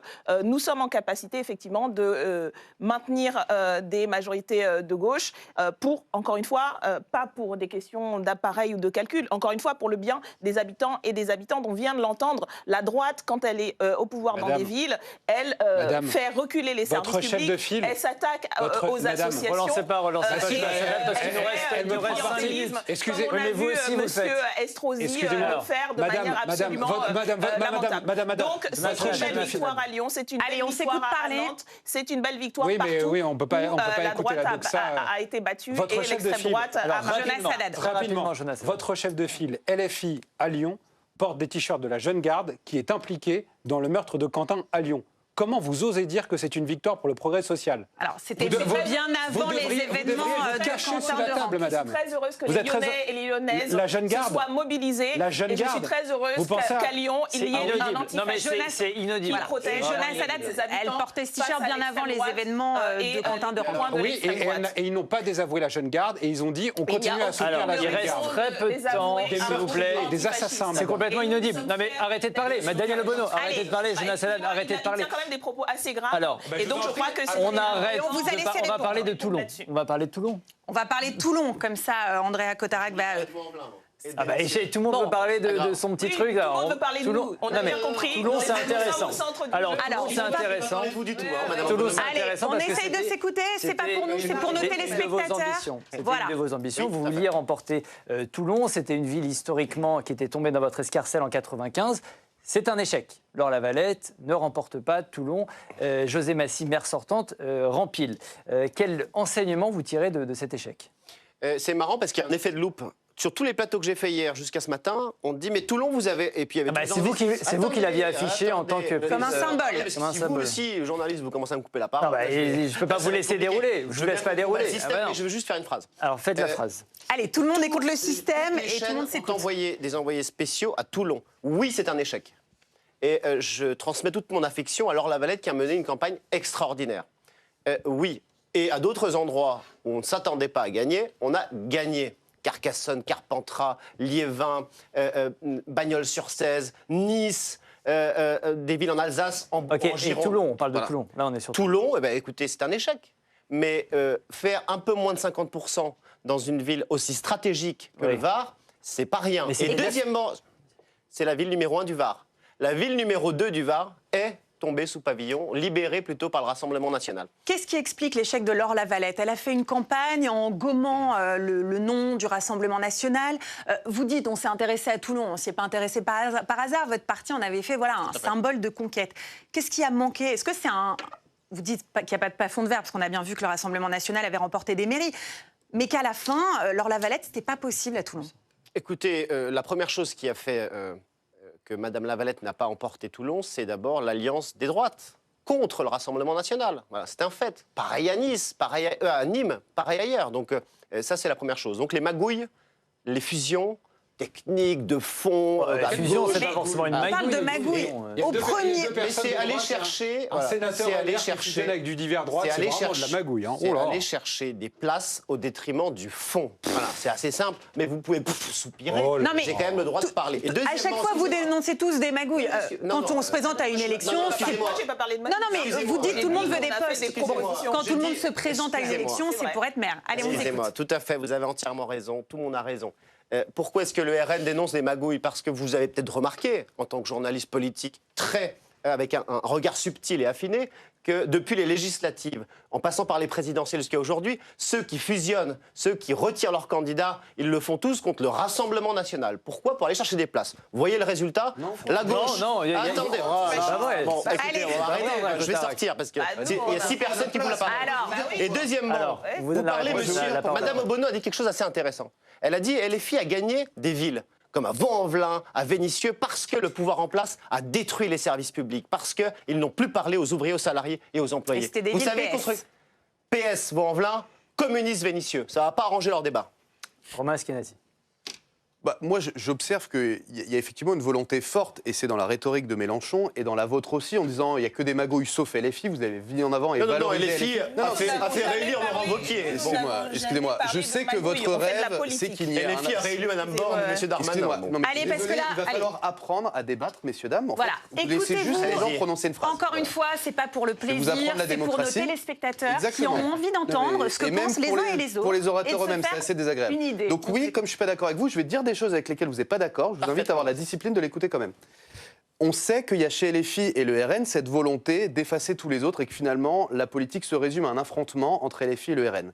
nous sommes en capacité effectivement de maintenir des majorités de gauche pour, encore une fois, pas pour des questions d'appareil ou de calcul, encore une fois pour le bien des habitants et des habitantes. On vient de l'entendre, la droite, quand elle est au pouvoir dans des villes, elle fait reculer les services votre chef publics, de file, elle s'attaque aux madame, associations. Relancez pas et parce qu'il nous reste 5 minutes. Excusez, comme on a mais vous vu aussi, vous le Monsieur faites. Estrosi Excusez-moi. le faire de manière absolument lamentable. Donc c'est une belle victoire à Lyon, c'est une belle victoire à Nantes, c'est une belle victoire Oui, mais partout oui, on peut pas où la écouter droite la doxa. a été battue Votre et chef de l'extrême file, droite a marché. Jonas Haddad. Rapidement, Jonas Haddad. votre chef de file LFI à Lyon porte des t-shirts de la Jeune Garde qui est impliquée dans le meurtre de Quentin à Lyon. Comment vous osez dire que c'est une victoire pour le progrès social? Alors, c'était bien avant les événements vous cacher sous la table, madame. Je suis très heureuse que Vous les êtes très- Lyonnais et les Lyonnaises La Jeune Garde. se soient mobilisés. La Jeune et je suis Garde. très heureuse Vous pensez qu'à Lyon, il y ait un inaudible. antifascisme Non, mais c'est inaudible. qui protège Et Jonas Haddad, ses habitants elle portait ce t-shirt face à bien avant l'extrême les droite, événements de Quentin de Rouen. Oui, et ils n'ont pas désavoué la Jeune Garde et ils ont dit on continue à soutenir Alors, la il Jeune reste Garde. très peu de temps, s'il vous plaît. Des assassins, C'est complètement inaudible. Non mais arrêtez de parler. Daniel Obono, arrêtez de parler. Jonas Haddad, arrêtez de parler. Il tient quand même des propos assez graves. Alors, et donc je crois que on arrête. on vous a laissé On va répondre parler de Toulon. On va parler de Toulon. On va parler de Toulon, comme ça, Andrea Cotarac va... Ah bah, et tout le monde veut parler de son petit Oui, truc. tout le monde veut parler de Toulon, nous. On a non, mais bien compris. Toulon, c'est Nous sommes intéressant. au centre du Alors, jeu. Toulon, c'est intéressant. madame. Toulon, c'est Allez, intéressant on parce que essaye de c'était- s'écouter, c'est pas pour nous, c'est pour nos C'était une de vos téléspectateurs. ambitions. C'était Voilà. une de vos ambitions. Vous vouliez remporter Toulon. C'était une ville historiquement qui était tombée dans votre escarcelle en 95. C'est un échec. Laure Lavalette ne remporte pas Toulon. José Massy, maire sortante, rempile. Quel enseignement vous tirez de cet échec? C'est marrant parce qu'il y a un effet de loupe. Sur tous les plateaux que j'ai fait hier jusqu'à ce matin, on dit mais Toulon vous avez et puis il y avait c'est vous qui l'aviez affiché en tant que Comme un symbole. Si Comme un vous symbole. aussi journaliste vous commencez à me couper la parole. Non, bah, je ne peux pas vous laisser dérouler. Je vous laisse pas dérouler. Ah bah non. Mais je veux juste faire une phrase. Alors faites la phrase. Allez, tout le monde écoute le système Les et tout le chaînes monde ont s'écoute. envoyé des envoyés spéciaux à Toulon. Oui, c'est un échec. Et je transmets toute mon affection à Laure Lavalette qui a mené une campagne extraordinaire. Oui. Et à d'autres endroits où on ne s'attendait pas à gagner, on a gagné. Carcassonne, Carpentras, Liévin, Bagnols-sur-Cèze, Nice, des villes en Alsace, en Ok, et Gironde. Toulon, on parle de Voilà. Toulon. Là, on est sur Toulon, eh ben, écoutez, c'est un échec. Mais faire un peu moins de 50% dans une ville aussi stratégique que Oui. le Var, c'est pas rien. Mais c'est Et deuxièmement, c'est la ville numéro 1 du Var. La ville numéro 2 du Var est tombée sous pavillon, libérée plutôt par le Rassemblement national. Qu'est-ce qui explique l'échec de Laure Lavalette? Elle a fait une campagne en gommant le nom du Rassemblement national. Vous dites, on s'est intéressé à Toulon, on ne s'y est pas intéressé par hasard. Votre parti en avait fait un symbole de conquête. Qu'est-ce qui a manqué? Est-ce que c'est un... Vous dites qu'il n'y a pas de plafond de verre, parce qu'on a bien vu que le Rassemblement national avait remporté des mairies, mais qu'à la fin, Laure Lavalette, ce n'était pas possible à Toulon. Écoutez, la première chose qui a fait que Mme Lavalette n'a pas emporté Toulon, c'est d'abord l'alliance des droites contre le Rassemblement national. Voilà, c'est un fait. Pareil à Nice, pareil à Nîmes, pareil ailleurs. Donc ça, c'est la première chose. Donc les magouilles, les fusions techniques, de fond, La fusion, c'est pas forcément une On magouille. parle de magouille. Au premier... Mais c'est aller chercher... Un sénateur c'est aller LR qui fusionne avec du divers droite, c'est vraiment de la magouille. Hein. C'est Oh là. aller chercher des places au détriment du fond. Voilà, c'est assez simple, mais vous pouvez soupirer. Oh là Non, mais- J'ai quand même le droit de parler. Et À deuxièmement, chaque fois, vous dénoncez tous des magouilles. Non, Quand non, on se présente à une élection, non, c'est... excusez-moi. Moi, j'ai pas parlé de Non, mais vous dites tout le monde veut des On a fait postes. des propositions. Quand Je tout le monde dis- se présente à une élection, C'est c'est vrai. pour être maire. Allez, on vous Excusez-moi, écoute. tout à fait, vous avez entièrement raison, tout le monde a raison. Pourquoi est-ce que le RN dénonce les magouilles? Parce que vous avez peut-être remarqué, en tant que journaliste politique, avec un regard subtil et affiné, que depuis les législatives, en passant par les présidentielles jusqu'à aujourd'hui, ceux qui fusionnent, ceux qui retirent leurs candidats, ils le font tous contre le Rassemblement national. Pourquoi? Pour aller chercher des places. Vous voyez le résultat? La gauche... Non, attendez. Bon, écoutez, on va arrêter. Je vais sortir parce qu'il y a 6 personnes qui vous la parlent. Et deuxièmement, vous parlez, monsieur... Madame Obono a dit quelque chose d'assez intéressant. Elle a dit LFI a gagné des villes, comme à Vaux-en-Velin, à Vénissieux, parce que le pouvoir en place a détruit les services publics, parce qu'ils n'ont plus parlé aux ouvriers, aux salariés et aux employés. Et vous savez, contre PS Vaux-en-Velin, communiste Vénissieux, ça ne va pas arranger leur débat. Romain Eskenazi. Moi, j'observe qu'il y a effectivement une volonté forte, et c'est dans la rhétorique de Mélenchon et dans la vôtre aussi, en disant il n'y a que des magouilles sauf LFI, vous avez mis en avant et valorisé LFI a fait réélire Laurent Wauquiez. Excusez-moi, je sais que votre rêve, c'est qu'il y ait LFI a réélu Mme Borne et M. Darmanin. Allez, parce que là, il va falloir apprendre à débattre, messieurs, dames. Voilà, vous laissez juste les gens prononcer une phrase. Encore une fois, c'est pas pour le plaisir, c'est pour nos téléspectateurs qui ont envie d'entendre ce que pensent les uns et les autres. Pour les orateurs eux-mêmes, c'est assez désagréable. Donc oui, comme je suis pas d'accord avec vous, je vais dire des choses avec lesquelles vous n'êtes pas d'accord, je vous invite à avoir la discipline de l'écouter quand même. On sait qu'il y a chez LFI et le RN cette volonté d'effacer tous les autres et que finalement la politique se résume à un affrontement entre LFI et le RN.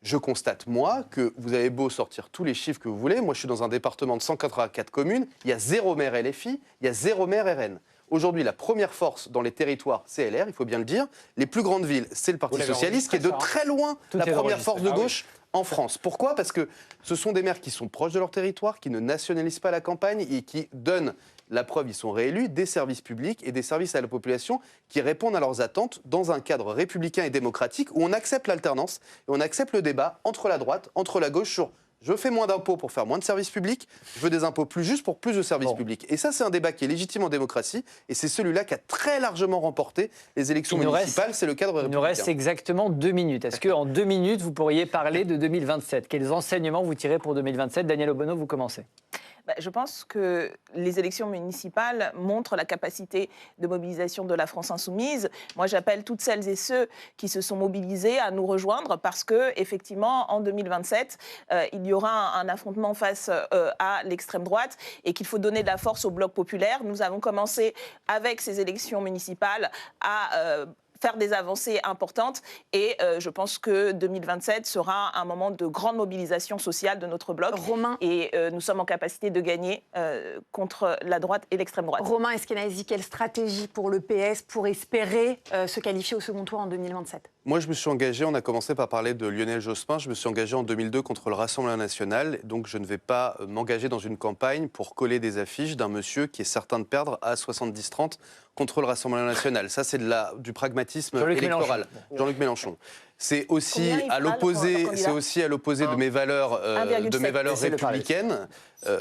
Je constate, moi, que vous avez beau sortir tous les chiffres que vous voulez, moi je suis dans un département de 184 communes, il y a 0 maire LFI, il y a 0 maire RN. Aujourd'hui, la première force dans les territoires, c'est LR, il faut bien le dire. Les plus grandes villes, c'est le Parti Socialiste, qui est de très loin la première force de gauche en France. Pourquoi? Parce que ce sont des maires qui sont proches de leur territoire, qui ne nationalisent pas la campagne et qui donnent, la preuve, ils sont réélus, des services publics et des services à la population qui répondent à leurs attentes dans un cadre républicain et démocratique où on accepte l'alternance et on accepte le débat entre la droite, entre la gauche sur je fais moins d'impôts pour faire moins de services publics, je veux des impôts plus justes pour plus de services publics. Et ça, c'est un débat qui est légitime en démocratie, et c'est celui-là qui a très largement remporté les élections municipales, c'est le cadre républicain. Il nous reste exactement 2 minutes. Est-ce qu'en 2 minutes, vous pourriez parler de 2027? Quels enseignements vous tirez pour 2027? Daniel Obono, vous commencez. Je pense que les élections municipales montrent la capacité de mobilisation de la France insoumise. Moi, j'appelle toutes celles et ceux qui se sont mobilisés à nous rejoindre parce que, effectivement, en 2027, il y aura un affrontement face à l'extrême droite et qu'il faut donner de la force au bloc populaire. Nous avons commencé avec ces élections municipales à faire des avancées importantes et je pense que 2027 sera un moment de grande mobilisation sociale de notre bloc. Romain. Et nous sommes en capacité de gagner contre la droite et l'extrême droite. Romain Eskenazi, quelle stratégie pour le PS pour espérer se qualifier au second tour en 2027? Moi, je me suis engagé, on a commencé par parler de Lionel Jospin, je me suis engagé en 2002 contre le Rassemblement national, donc je ne vais pas m'engager dans une campagne pour coller des affiches d'un monsieur qui est certain de perdre à 70-30 contre le Rassemblement national. Ça, c'est du pragmatisme électoral. Jean-Luc Mélenchon. C'est aussi à l'opposé de mes valeurs, républicaines.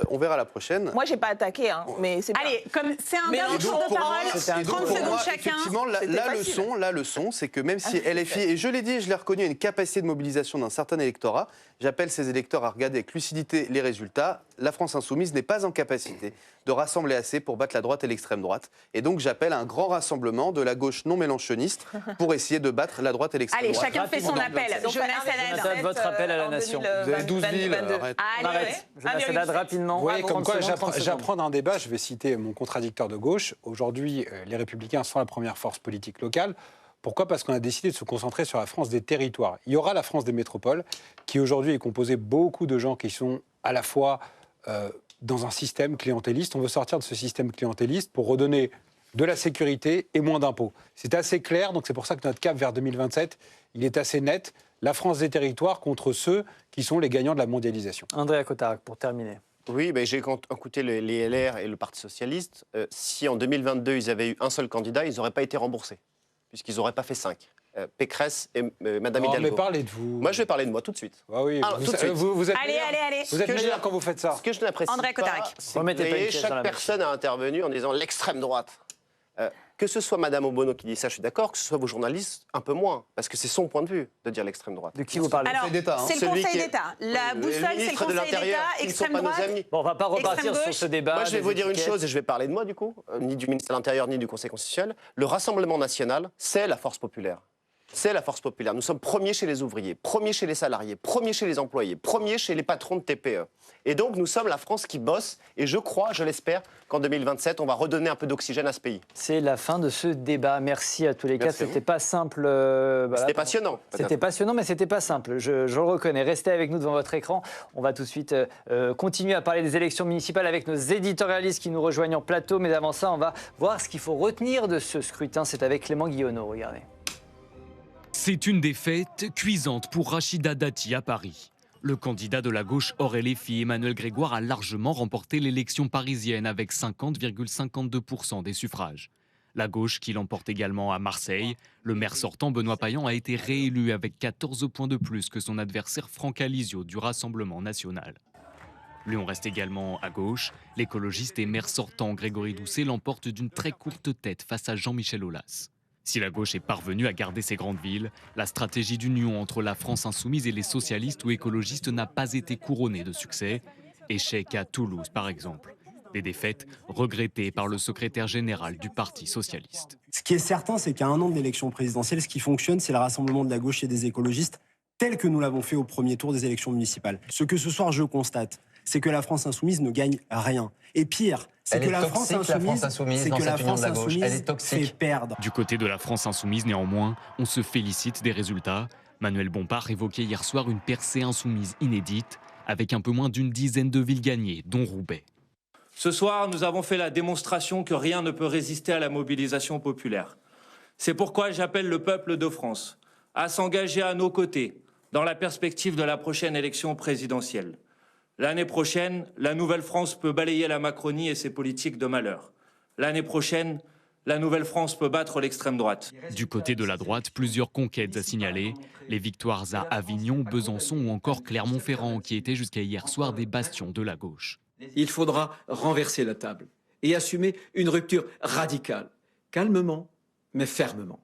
On verra la prochaine. Moi, j'ai pas attaqué, mais c'est bien. Allez, comme c'est un dernier tour de parole, 30 secondes chacun. Effectivement, la leçon, c'est que même si LFI, et je l'ai dit et je l'ai reconnu, a une capacité de mobilisation d'un certain électorat, j'appelle ces électeurs à regarder avec lucidité les résultats. La France insoumise n'est pas en capacité de rassembler assez pour battre la droite et l'extrême droite. Et donc, j'appelle un grand rassemblement de la gauche non mélenchoniste pour essayer de battre la droite et l'extrême droite. Allez, chacun fait son appel. Jonathan, votre appel à la nation. Vous avez 12 villes. Arrête. Jonathan, rapidement. Oui, comme quoi j'apprends d'un débat, je vais citer mon contradicteur de gauche. Aujourd'hui, les Républicains sont la première force politique locale. Pourquoi? Parce qu'on a décidé de se concentrer sur la France des territoires. Il y aura la France des métropoles, qui aujourd'hui est composée beaucoup de gens qui sont à la fois dans un système clientéliste. On veut sortir de ce système clientéliste pour redonner de la sécurité et moins d'impôts. C'est assez clair, donc c'est pour ça que notre cap vers 2027, il est assez net. La France des territoires contre ceux qui sont les gagnants de la mondialisation. Andréa Cotarac, pour terminer. Oui, j'ai écouté les LR et le Parti Socialiste. Si en 2022, ils avaient eu un seul candidat, ils n'auraient pas été remboursés, puisqu'ils n'auraient pas fait 5. Pécresse et Madame Hidalgo. Mais parlez de vous. Moi, je vais parler de moi tout de suite. Ah oui, tout de suite. Vous êtes allez. Vous êtes meilleur quand vous faites ça. Ce que je n'apprécie pas, c'est que chaque personne a intervenu en disant l'extrême droite. Que ce soit Madame Obono qui dit ça, je suis d'accord, que ce soit vos journalistes, un peu moins, parce que c'est son point de vue de dire l'extrême droite. De qui vous parlez? Alors, c'est le Conseil d'État. La boussole, c'est le Conseil d'État, extrême droite. Bon, on ne va pas repartir sur ce débat. Moi, je vais vous dire une chose, et je vais parler de moi, du coup, ni du ministère de l'Intérieur, ni du Conseil constitutionnel. Le Rassemblement national, c'est la force populaire. c'est la force populaire. Nous sommes premiers chez les ouvriers, premiers chez les salariés, premiers chez les employés, premiers chez les patrons de TPE. Et donc, nous sommes la France qui bosse. Et je crois, je l'espère, qu'en 2027, on va redonner un peu d'oxygène à ce pays. C'est la fin de ce débat. Merci à tous les cas. C'était pas simple. C'était passionnant. C'était passionnant, mais c'était pas simple. Je le reconnais. Restez avec nous devant votre écran. On va tout de suite continuer à parler des élections municipales avec nos éditorialistes qui nous rejoignent en plateau. Mais avant ça, on va voir ce qu'il faut retenir de ce scrutin. C'est avec Clément Guillonneau. Regardez. C'est une défaite cuisante pour Rachida Dati à Paris. Le candidat de la gauche Aurélie Emmanuel Grégoire a largement remporté l'élection parisienne avec 50,52% des suffrages. La gauche qui l'emporte également à Marseille. Le maire sortant Benoît Payan a été réélu avec 14 points de plus que son adversaire Franck Alizio du Rassemblement national. Lyon reste également à gauche. L'écologiste et maire sortant Grégory Doucet l'emporte d'une très courte tête face à Jean-Michel Aulas. Si la gauche est parvenue à garder ses grandes villes, la stratégie d'union entre la France insoumise et les socialistes ou écologistes n'a pas été couronnée de succès. Échec à Toulouse, par exemple. Des défaites regrettées par le secrétaire général du Parti socialiste. Ce qui est certain, c'est qu'à un an de l'élection présidentielle, ce qui fonctionne, c'est le rassemblement de la gauche et des écologistes, tel que nous l'avons fait au premier tour des élections municipales. Ce que ce soir je constate, c'est que la France insoumise ne gagne rien. Et pire, c'est que la France insoumise fait perdre. Du côté de la France insoumise, néanmoins, on se félicite des résultats. Manuel Bompard évoquait hier soir une percée insoumise inédite, avec un peu moins d'une dizaine de villes gagnées, dont Roubaix. Ce soir, nous avons fait la démonstration que rien ne peut résister à la mobilisation populaire. C'est pourquoi j'appelle le peuple de France à s'engager à nos côtés dans la perspective de la prochaine élection présidentielle. L'année prochaine, la nouvelle France peut balayer la Macronie et ses politiques de malheur. L'année prochaine, la nouvelle France peut battre l'extrême droite. Du côté de la droite, plusieurs conquêtes à signaler. Les victoires à Avignon, Besançon ou encore Clermont-Ferrand, qui étaient jusqu'à hier soir des bastions de la gauche. Il faudra renverser la table et assumer une rupture radicale, calmement mais fermement.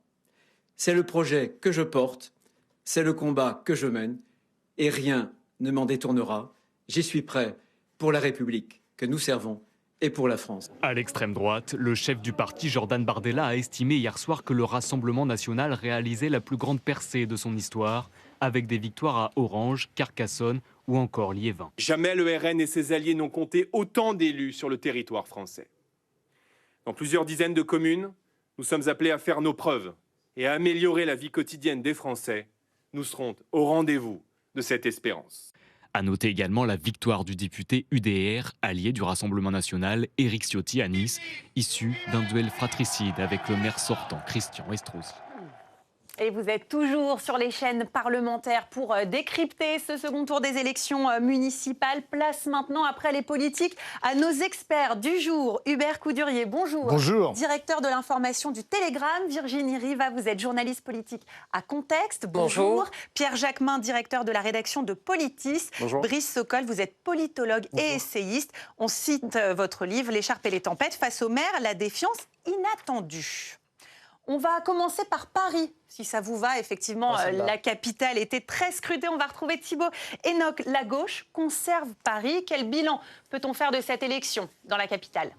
C'est le projet que je porte, c'est le combat que je mène et rien ne m'en détournera. J'y suis prêt pour la République que nous servons et pour la France. À l'extrême droite, le chef du parti Jordan Bardella a estimé hier soir que le Rassemblement national réalisait la plus grande percée de son histoire, avec des victoires à Orange, Carcassonne ou encore Liévin. Jamais le RN et ses alliés n'ont compté autant d'élus sur le territoire français. Dans plusieurs dizaines de communes, nous sommes appelés à faire nos preuves et à améliorer la vie quotidienne des Français. Nous serons au rendez-vous de cette espérance. À noter également la victoire du député UDR, allié du Rassemblement national, Éric Ciotti à Nice, issu d'un duel fratricide avec le maire sortant Christian Estrosi. Et vous êtes toujours sur les chaînes parlementaires pour décrypter ce second tour des élections municipales. Place maintenant, après les politiques, à nos experts du jour. Hubert Coudurier, bonjour. Bonjour. Directeur de l'information du Télégramme. Virginie Riva, vous êtes journaliste politique à Contexte. Bonjour. Bonjour. Pierre Jacquemin, directeur de la rédaction de Politis. Bonjour. Brice Sokol, vous êtes politologue et essayiste. On cite votre livre, L'écharpe et les tempêtes. Face au maire, la défiance inattendue. On va commencer par Paris, si ça vous va. Effectivement, la capitale était très scrutée. On va retrouver Thibaut Hénoch. La gauche conserve Paris. Quel bilan peut-on faire de cette élection dans la capitale ?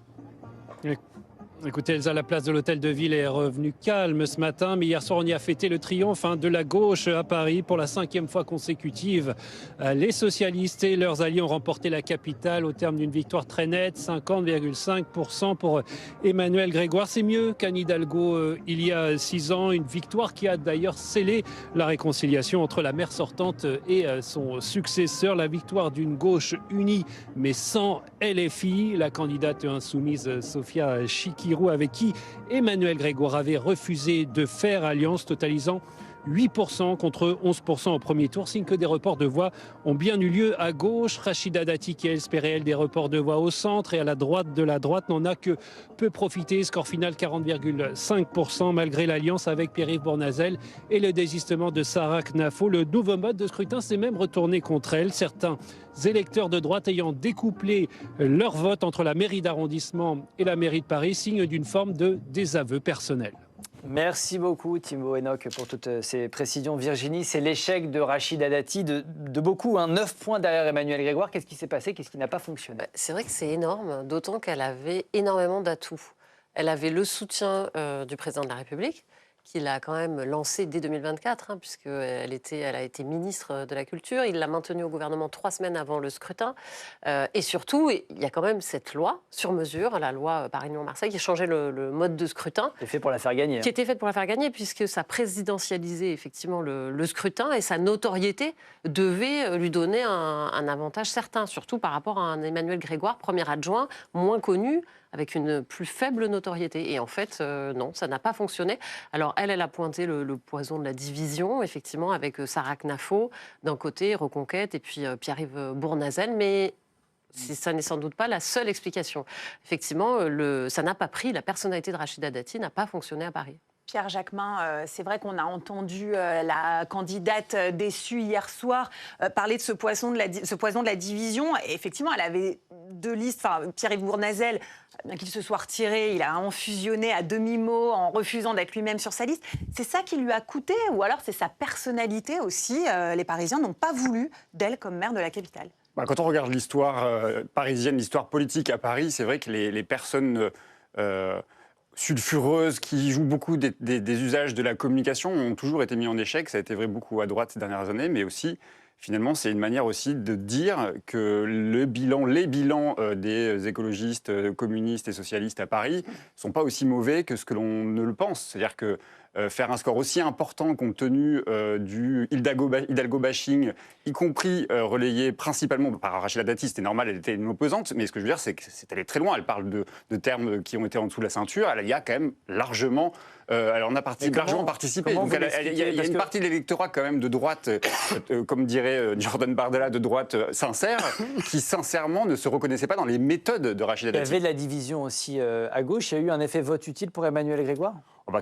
Écoutez, Elsa, la place de l'Hôtel de Ville est revenue calme ce matin, mais hier soir, on y a fêté le triomphe de la gauche à Paris pour la 5e fois consécutive. Les socialistes et leurs alliés ont remporté la capitale au terme d'une victoire très nette, 50,5% pour Emmanuel Grégoire. C'est mieux qu'Anne Hidalgo il y a 6 ans, une victoire qui a d'ailleurs scellé la réconciliation entre la maire sortante et son successeur. La victoire d'une gauche unie, mais sans LFI, la candidate insoumise Sophia Chikirou, avec qui Emmanuel Grégoire avait refusé de faire alliance, totalisant 8% contre 11% au premier tour, signe que des reports de voix ont bien eu lieu à gauche. Rachida Dati, qui espérait elle des reports de voix au centre, et à la droite de la droite n'en a que peu profité. Score final 40,5% malgré l'alliance avec Pierre-Yves Bournazel et le désistement de Sarah Knafo. Le nouveau mode de scrutin s'est même retourné contre elle. Certains électeurs de droite ayant découplé leur vote entre la mairie d'arrondissement et la mairie de Paris, signe d'une forme de désaveu personnel. Merci beaucoup Thibaut Hénoch pour toutes ces précisions. Virginie, c'est l'échec de Rachida Dati de beaucoup, 9 points derrière Emmanuel Grégoire. Qu'est-ce qui s'est passé? Qu'est-ce qui n'a pas fonctionné? C'est vrai que c'est énorme, d'autant qu'elle avait énormément d'atouts. Elle avait le soutien du président de la République, qu'il a quand même lancé dès 2024, puisqu'elle a été ministre de la Culture. Il l'a maintenue au gouvernement 3 semaines avant le scrutin. Et surtout, il y a quand même cette loi sur mesure, la loi Paris-Lyon-Marseille, qui changeait le mode de scrutin. Qui était fait pour la faire gagner. Qui était faite pour la faire gagner, puisque ça présidentialisait effectivement le scrutin et sa notoriété devait lui donner un avantage certain, surtout par rapport à un Emmanuel Grégoire, premier adjoint, moins connu, avec une plus faible notoriété. Et en fait, non, ça n'a pas fonctionné. Alors, elle a pointé le poison de la division, effectivement, avec Sarah Knafo, d'un côté, Reconquête, et puis Pierre-Yves Bournazel, mais ça n'est sans doute pas la seule explication. Effectivement, ça n'a pas pris, la personnalité de Rachida Dati n'a pas fonctionné à Paris. Pierre Jacquemin, c'est vrai qu'on a entendu la candidate déçue hier soir parler de ce poison de la division. Et effectivement, elle avait 2 listes. Enfin, Pierre-Yves Bournazel, bien qu'il se soit retiré, il a fusionné à demi-mot en refusant d'être lui-même sur sa liste. C'est ça qui lui a coûté, ou alors c'est sa personnalité aussi. Les Parisiens n'ont pas voulu d'elle comme maire de la capitale. Quand on regarde l'histoire parisienne, l'histoire politique à Paris, c'est vrai que les personnes sulfureuses qui jouent beaucoup des usages de la communication ont toujours été mis en échec. Ça a été vrai beaucoup à droite ces dernières années, mais aussi, finalement, c'est une manière aussi de dire que les bilans des écologistes, communistes et socialistes à Paris ne sont pas aussi mauvais que ce que l'on ne le pense. C'est-à-dire que faire un score aussi important compte tenu du Hidalgo bashing, y compris relayé principalement par Rachida Dati, c'était normal, elle était une opposante, mais ce que je veux dire, c'est que c'est allé très loin. Elle parle de termes qui ont été en dessous de la ceinture, elle y a quand même largement... elle en a largement participé. Donc il y a une partie de l'électorat quand même de droite, comme dirait Jordan Bardella, de droite sincère, qui sincèrement ne se reconnaissait pas dans les méthodes de Rachida Dati. Il y avait de la division aussi à gauche. Il y a eu un effet vote utile pour Emmanuel Grégoire ?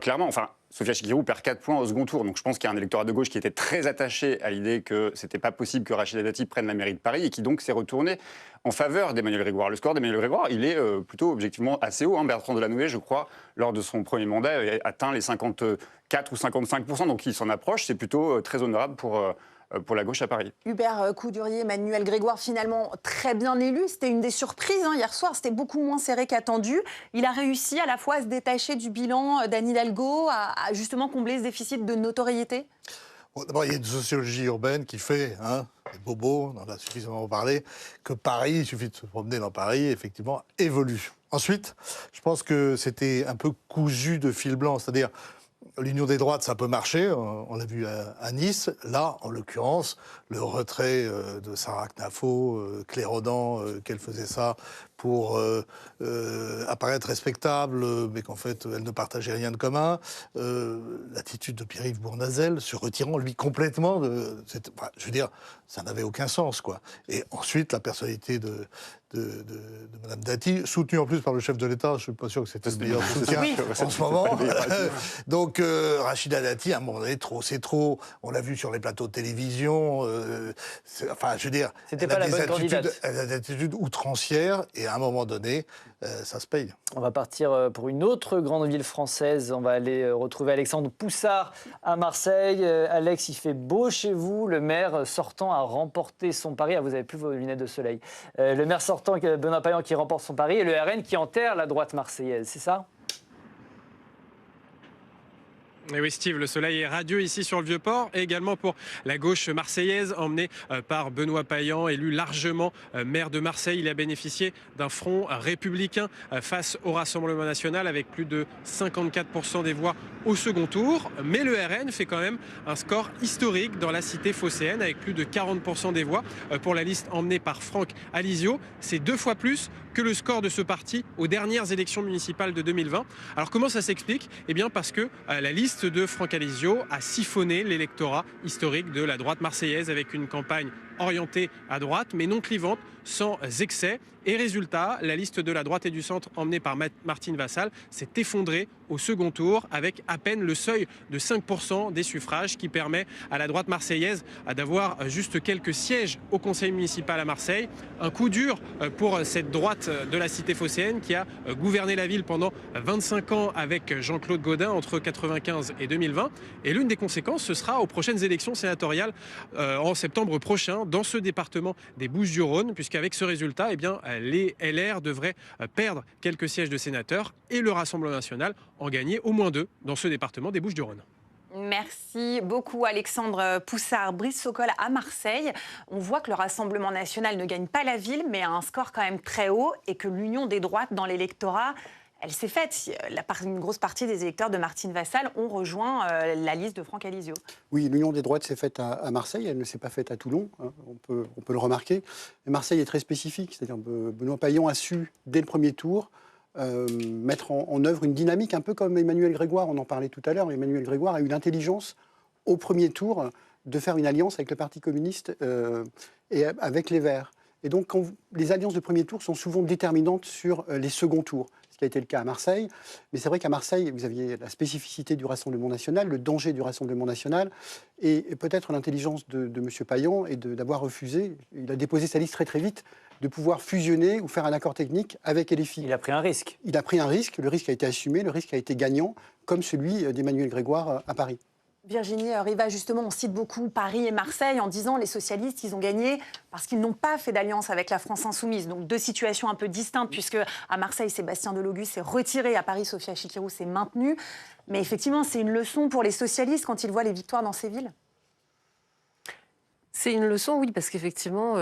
Clairement, Sofia Chikirou perd 4 points au second tour. Donc je pense qu'il y a un électorat de gauche qui était très attaché à l'idée que c'était pas possible que Rachida Dati prenne la mairie de Paris et qui donc s'est retourné en faveur d'Emmanuel Grégoire. Le score d'Emmanuel Grégoire, il est plutôt objectivement assez haut. Bertrand Delanoë, je crois, lors de son premier mandat, a atteint les 54 ou 55%. Donc il s'en approche. C'est plutôt très honorable pour la gauche à Paris. Hubert Coudurier, Emmanuel Grégoire, finalement très bien élu. C'était une des surprises hier soir. C'était beaucoup moins serré qu'attendu. Il a réussi à la fois à se détacher du bilan d'Anne Hidalgo, à justement combler ce déficit de notoriété. D'abord, il y a une sociologie urbaine qui fait, les bobos, on en a suffisamment parlé, que Paris, il suffit de se promener dans Paris, effectivement, évolue. Ensuite, je pense que c'était un peu cousu de fil blanc, c'est-à-dire l'union des droites, ça peut marcher, on l'a vu à Nice. Là, en l'occurrence, le retrait de Sarah Knafo, clairaudant qu'elle faisait ça pour apparaître respectable, mais qu'en fait, elle ne partageait rien de commun. L'attitude de Pierre-Yves Bournazel, se retirant, lui, complètement je veux dire, ça n'avait aucun sens, quoi. Et ensuite, la personnalité de Mme Dati, soutenue en plus par le chef de l'État, je ne suis pas sûr que c'était le meilleur soutien en ce moment. Donc, Rachida Dati, à un moment donné, trop, c'est trop. On l'a vu sur les plateaux de télévision. Je veux dire, c'était pas la bonne candidate. Elle a des attitudes outrancières et à un moment donné, ça se paye. On va partir pour une autre grande ville française. On va aller retrouver Alexandre Poussard à Marseille. Alex, il fait beau chez vous. Le maire sortant a remporté son pari. Vous n'avez plus vos lunettes de soleil. Le maire sortant, Benoît Payan, qui remporte son pari et le RN qui enterre la droite marseillaise. C'est ça ? Et oui Steve, le soleil est radieux ici sur le Vieux-Port et également pour la gauche marseillaise emmenée par Benoît Payan, élu largement maire de Marseille. Il a bénéficié d'un front républicain face au Rassemblement national avec plus de 54% des voix au second tour. Mais le RN fait quand même un score historique dans la cité phocéenne avec plus de 40% des voix pour la liste emmenée par Franck Alizio. C'est 2 fois plus que le score de ce parti aux dernières élections municipales de 2020. Alors comment ça s'explique ? Eh bien parce que la liste de Franck Alizio a siphonné l'électorat historique de la droite marseillaise avec une campagne orientée à droite mais non clivante, sans excès. Et résultat, la liste de la droite et du centre emmenée par Martine Vassal s'est effondrée au second tour avec à peine le seuil de 5% des suffrages qui permet à la droite marseillaise d'avoir juste quelques sièges au conseil municipal à Marseille. Un coup dur pour cette droite de la cité phocéenne qui a gouverné la ville pendant 25 ans avec Jean-Claude Gaudin entre 1995 et 2020. Et l'une des conséquences, ce sera aux prochaines élections sénatoriales en septembre prochain notamment dans ce département des Bouches-du-Rhône, puisqu'avec ce résultat, eh bien, les LR devraient perdre quelques sièges de sénateurs et le Rassemblement national en gagner au moins 2 dans ce département des Bouches-du-Rhône. Merci beaucoup Alexandre Poussard. Brice Sokol à Marseille. On voit que le Rassemblement national ne gagne pas la ville, mais a un score quand même très haut et que l'union des droites dans l'électorat, elle s'est faite. Une grosse partie des électeurs de Martine Vassal ont rejoint la liste de Franck Alizio. Oui, l'union des droites s'est faite à Marseille, elle ne s'est pas faite à Toulon, hein, on peut le remarquer. Mais Marseille est très spécifique, c'est-à-dire que Benoît Payan a su, dès le premier tour, mettre en œuvre une dynamique un peu comme Emmanuel Grégoire, on en parlait tout à l'heure. Emmanuel Grégoire a eu l'intelligence au premier tour de faire une alliance avec le Parti communiste et avec les Verts. Et donc les alliances de premier tour sont souvent déterminantes sur les seconds tours, ce qui a été le cas à Marseille. Mais c'est vrai qu'à Marseille, vous aviez la spécificité du Rassemblement national, le danger du Rassemblement national, et peut-être l'intelligence de M. Payan et d'avoir refusé. Il a déposé sa liste très très vite, de pouvoir fusionner ou faire un accord technique avec LFI. Il a pris un risque. Il a pris un risque, le risque a été assumé, le risque a été gagnant, comme celui d'Emmanuel Grégoire à Paris. Virginie Riva, justement, on cite beaucoup Paris et Marseille en disant les socialistes, ils ont gagné parce qu'ils n'ont pas fait d'alliance avec la France insoumise. Donc deux situations un peu distinctes, puisque à Marseille, Sébastien Delogu s'est retiré, à Paris, Sophia Chikirou s'est maintenue. Mais effectivement, c'est une leçon pour les socialistes quand ils voient les victoires dans ces villes. C'est une leçon, oui, parce qu'effectivement,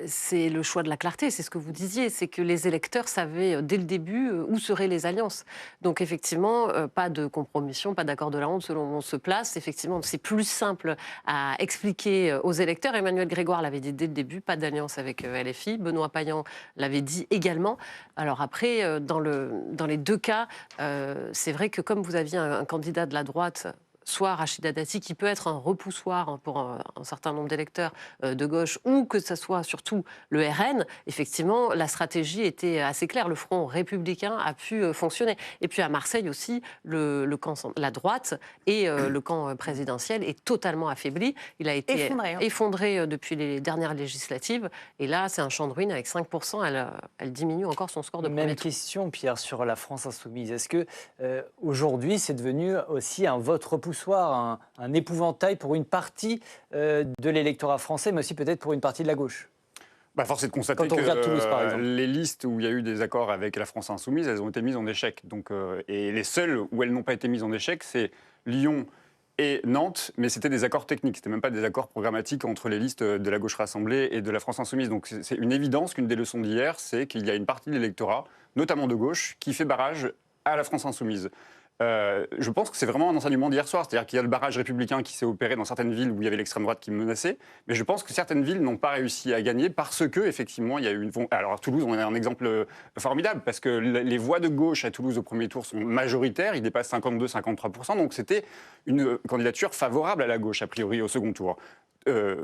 c'est le choix de la clarté, c'est ce que vous disiez, c'est que les électeurs savaient dès le début où seraient les alliances. Donc effectivement, pas de compromission, pas d'accord de la honte selon où on se place. Effectivement, c'est plus simple à expliquer aux électeurs. Emmanuel Grégoire l'avait dit dès le début, pas d'alliance avec LFI. Benoît Payan l'avait dit également. Alors après, dans les deux cas, c'est vrai que comme vous aviez un candidat de la droite, soit Rachida Dati, qui peut être un repoussoir pour un certain nombre d'électeurs de gauche, ou que ce soit surtout le RN, effectivement, la stratégie était assez claire. Le Front républicain a pu fonctionner. Et puis à Marseille aussi, le camp, la droite et le camp présidentiel est totalement affaibli. Il a été effondré depuis les dernières législatives. Et là, c'est un champ de ruines avec 5%. Elle diminue encore son score de premier tour. Même question, Pierre, sur la France insoumise. Est-ce que aujourd'hui, c'est devenu aussi un vote repoussoir, un épouvantail pour une partie de l'électorat français, mais aussi peut-être pour une partie de la gauche? Force est de constater que Toulouse, par exemple, les listes où il y a eu des accords avec la France insoumise, elles ont été mises en échec. Donc, et les seules où elles n'ont pas été mises en échec, c'est Lyon et Nantes, mais c'était des accords techniques, c'était même pas des accords programmatiques entre les listes de la gauche rassemblée et de la France insoumise. Donc c'est une évidence qu'une des leçons d'hier, c'est qu'il y a une partie de l'électorat, notamment de gauche, qui fait barrage à la France insoumise. Je pense que c'est vraiment un enseignement d'hier soir, c'est-à-dire qu'il y a le barrage républicain qui s'est opéré dans certaines villes où il y avait l'extrême droite qui menaçait, mais je pense que certaines villes n'ont pas réussi à gagner parce que effectivement il y a eu une... Alors à Toulouse, on a un exemple formidable parce que les voix de gauche à Toulouse au premier tour sont majoritaires, ils dépassent 52-53%, donc c'était une candidature favorable à la gauche a priori au second tour.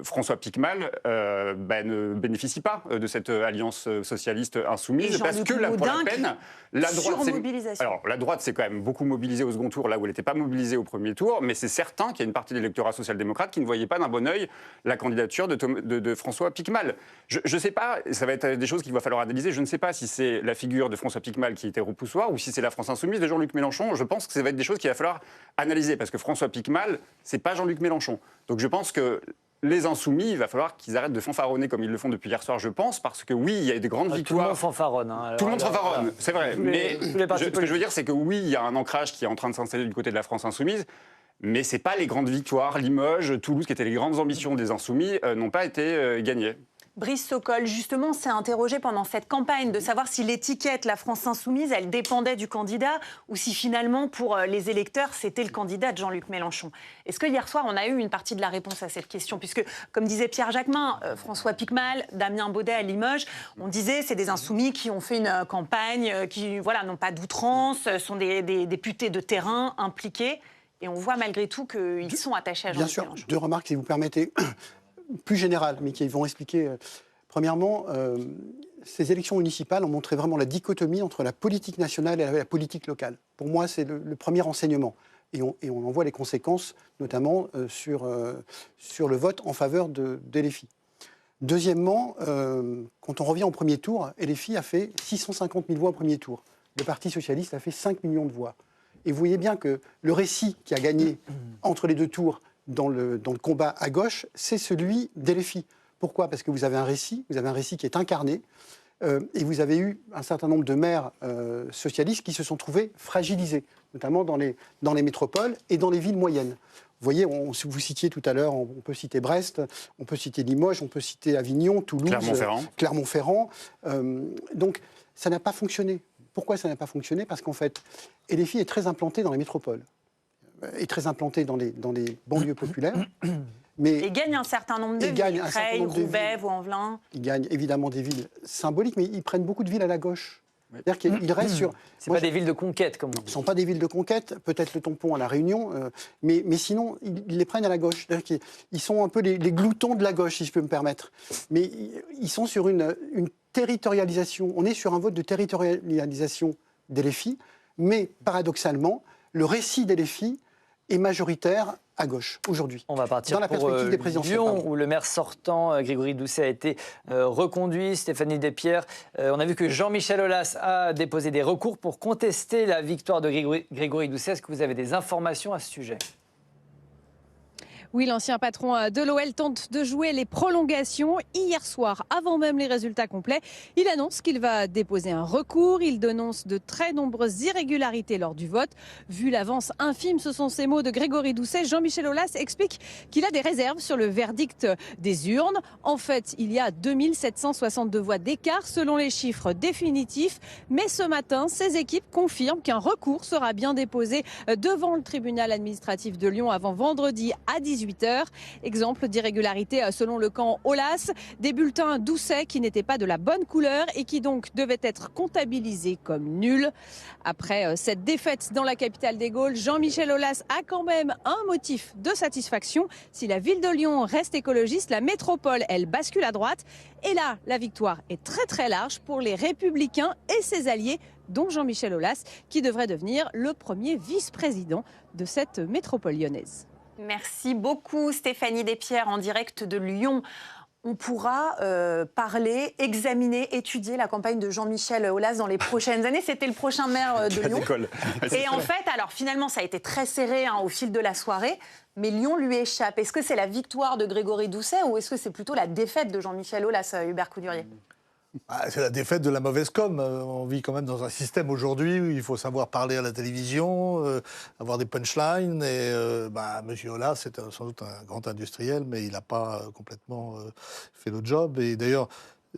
François Picmal ne bénéficie pas de cette alliance socialiste insoumise parce que pour la peine, la droite s'est quand même beaucoup mobilisée au second tour là où elle n'était pas mobilisée au premier tour, mais c'est certain qu'il y a une partie de l'électorat social-démocrate qui ne voyait pas d'un bon œil la candidature de François Picmal. Je ne sais pas, ça va être des choses qu'il va falloir analyser, je ne sais pas si c'est la figure de François Picmal qui était repoussoir ou si c'est la France insoumise de Jean-Luc Mélenchon. Je pense que ça va être des choses qu'il va falloir analyser parce que François Picmal, c'est pas Jean-Luc Mélenchon. Donc je pense que les insoumis, il va falloir qu'ils arrêtent de fanfaronner comme ils le font depuis hier soir, je pense, parce que oui, il y a eu des grandes victoires. Tout le monde fanfaronne. Tout le monde fanfaronne, c'est vrai. Mais ce que je veux dire, c'est que oui, il y a un ancrage qui est en train de s'installer du côté de la France insoumise, mais ce n'est pas les grandes victoires. Limoges, Toulouse, qui étaient les grandes ambitions des insoumis, n'ont pas été gagnées. Brice Sokol, justement, s'est interrogé pendant cette campagne de savoir si l'étiquette La France insoumise, elle dépendait du candidat ou si finalement, pour les électeurs, c'était le candidat de Jean-Luc Mélenchon. Est-ce que hier soir, on a eu une partie de la réponse à cette question? Puisque, comme disait Pierre Jacquemin, François Picmal, Damien Baudet à Limoges, on disait c'est des insoumis qui ont fait une campagne, qui n'ont pas d'outrance, sont des députés de terrain impliqués. Et on voit malgré tout qu'ils sont attachés à Jean-Luc Mélenchon. Bien sûr, deux remarques si vous permettez. Plus générales, mais qui vont expliquer. Premièrement, ces élections municipales ont montré vraiment la dichotomie entre la politique nationale et la politique locale. Pour moi, c'est le premier enseignement. Et on en voit les conséquences, notamment sur le vote en faveur de LFI. Deuxièmement, quand on revient au premier tour, LFI a fait 650 000 voix au premier tour. Le Parti socialiste a fait 5 millions de voix. Et vous voyez bien que le récit qui a gagné entre les deux tours, dans le combat à gauche, c'est celui d'LFI. Pourquoi ? Parce que vous avez un récit qui est incarné, et vous avez eu un certain nombre de maires socialistes qui se sont trouvés fragilisés, notamment dans les métropoles et dans les villes moyennes. Vous voyez, vous citiez tout à l'heure, on peut citer Brest, on peut citer Limoges, on peut citer Avignon, Toulouse, Clermont-Ferrand. Donc, ça n'a pas fonctionné. Pourquoi ça n'a pas fonctionné ? Parce qu'en fait, LFI est très implanté dans les métropoles, est très implanté dans les banlieues populaires. Mais il gagne un certain nombre de villes, Creil, Roubaix, Vaux-en-Velin. Ils gagnent évidemment des villes symboliques, mais ils prennent beaucoup de villes à la gauche. C'est-à-dire qu'ils restent sur... C'est pas des villes de conquête, comme on dit. Ce ne sont pas des villes de conquête, peut-être le tampon à La Réunion, mais sinon, ils les prennent à la gauche. C'est-à-dire qu'ils sont un peu les gloutons de la gauche, si je peux me permettre. Mais ils sont sur une territorialisation. On est sur un vote de territorialisation des LFI, mais paradoxalement, le récit des LFI est majoritaire à gauche aujourd'hui. On va partir dans la perspective des présidentielles. Lyon, où le maire sortant, Grégory Doucet, a été reconduit. Stéphanie Despierres, on a vu que Jean-Michel Aulas a déposé des recours pour contester la victoire de Grégory Doucet. Est-ce que vous avez des informations à ce sujet ? Oui, l'ancien patron de l'OL tente de jouer les prolongations. Hier soir, avant même les résultats complets, il annonce qu'il va déposer un recours. Il dénonce de très nombreuses irrégularités lors du vote. Vu l'avance infime, ce sont ces mots de Grégory Doucet. Jean-Michel Aulas explique qu'il a des réserves sur le verdict des urnes. En fait, il y a 2762 voix d'écart selon les chiffres définitifs. Mais ce matin, ses équipes confirment qu'un recours sera bien déposé devant le tribunal administratif de Lyon avant vendredi à 18h. Exemple d'irrégularité selon le camp Aulas, des bulletins Doucet qui n'étaient pas de la bonne couleur et qui donc devaient être comptabilisés comme nuls. Après cette défaite dans la capitale des Gaules, Jean-Michel Aulas a quand même un motif de satisfaction. Si la ville de Lyon reste écologiste, la métropole, elle, bascule à droite. Et là, la victoire est très très large pour les Républicains et ses alliés, dont Jean-Michel Aulas, qui devrait devenir le premier vice-président de cette métropole lyonnaise. Merci beaucoup Stéphanie Despierres en direct de Lyon. On pourra parler, examiner, étudier la campagne de Jean-Michel Aulas dans les prochaines années. C'était le prochain maire de Lyon. Et en fait, alors finalement, ça a été très serré au fil de la soirée, mais Lyon lui échappe. Est-ce que c'est la victoire de Grégory Doucet ou est-ce que c'est plutôt la défaite de Jean-Michel Aulas, Hubert Coudurier ? C'est la défaite de la mauvaise com. On vit quand même dans un système aujourd'hui où il faut savoir parler à la télévision, avoir des punchlines. Et M. Aulas, c'est sans doute un grand industriel, mais il n'a pas complètement fait le job. Et d'ailleurs,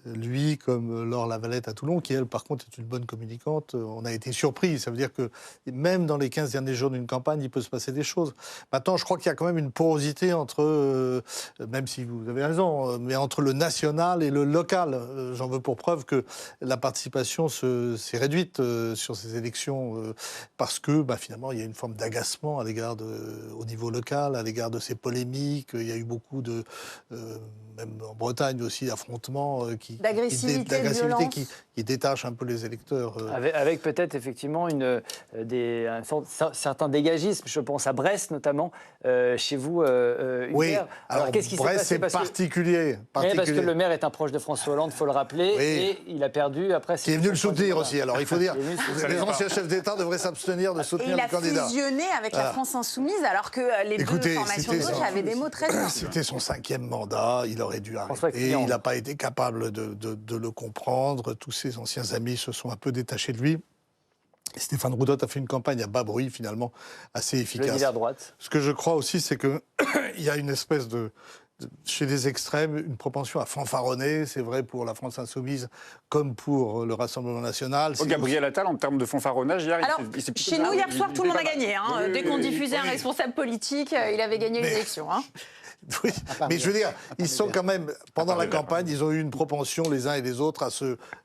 lui, comme Laure Lavalette à Toulon, qui elle, par contre, est une bonne communicante, on a été surpris. Ça veut dire que même dans les 15 derniers jours d'une campagne, il peut se passer des choses. Maintenant, je crois qu'il y a quand même une porosité entre, même si vous avez raison, mais entre le national et le local. J'en veux pour preuve que la participation s'est réduite sur ces élections parce que, finalement, il y a une forme d'agacement à l'égard au niveau local, à l'égard de ces polémiques. Il y a eu beaucoup de, même en Bretagne aussi, d'affrontements d'agressivité, qui détache un peu les électeurs. Avec peut-être effectivement un certain dégagisme, je pense à Brest notamment, chez vous, oui, alors qu'est-ce qui s'est passé ? Brest, c'est particulier. Parce que le maire est un proche de François Hollande, il faut le rappeler, et il a perdu après... Qui est venu le soutenir aussi, alors il faut dire, les anciens chefs d'État devraient s'abstenir de soutenir le candidat. Il a fusionné avec la France Insoumise, alors que les deux formations de gauche avaient des mots très durs. C'était son 5e mandat, il aurait dû arrêter, il n'a pas été capable de le comprendre. Tous ses anciens amis se sont un peu détachés de lui. Et Stéphane Roudotte a fait une campagne à bas bruit, finalement, assez efficace. Le à droite. Ce que je crois aussi, c'est qu'il y a une espèce chez les extrêmes, une propension à fanfaronner. C'est vrai pour la France Insoumise comme pour le Rassemblement National. Gabriel Attal, en termes de fanfaronnage, hier, alors, chez nous, hier soir, tout le monde a gagné. Dès qu'on diffusait un responsable politique, il avait gagné l'élection. Oui, mais je veux dire, ils sont quand même, pendant la campagne, ils ont eu une propension, les uns et les autres,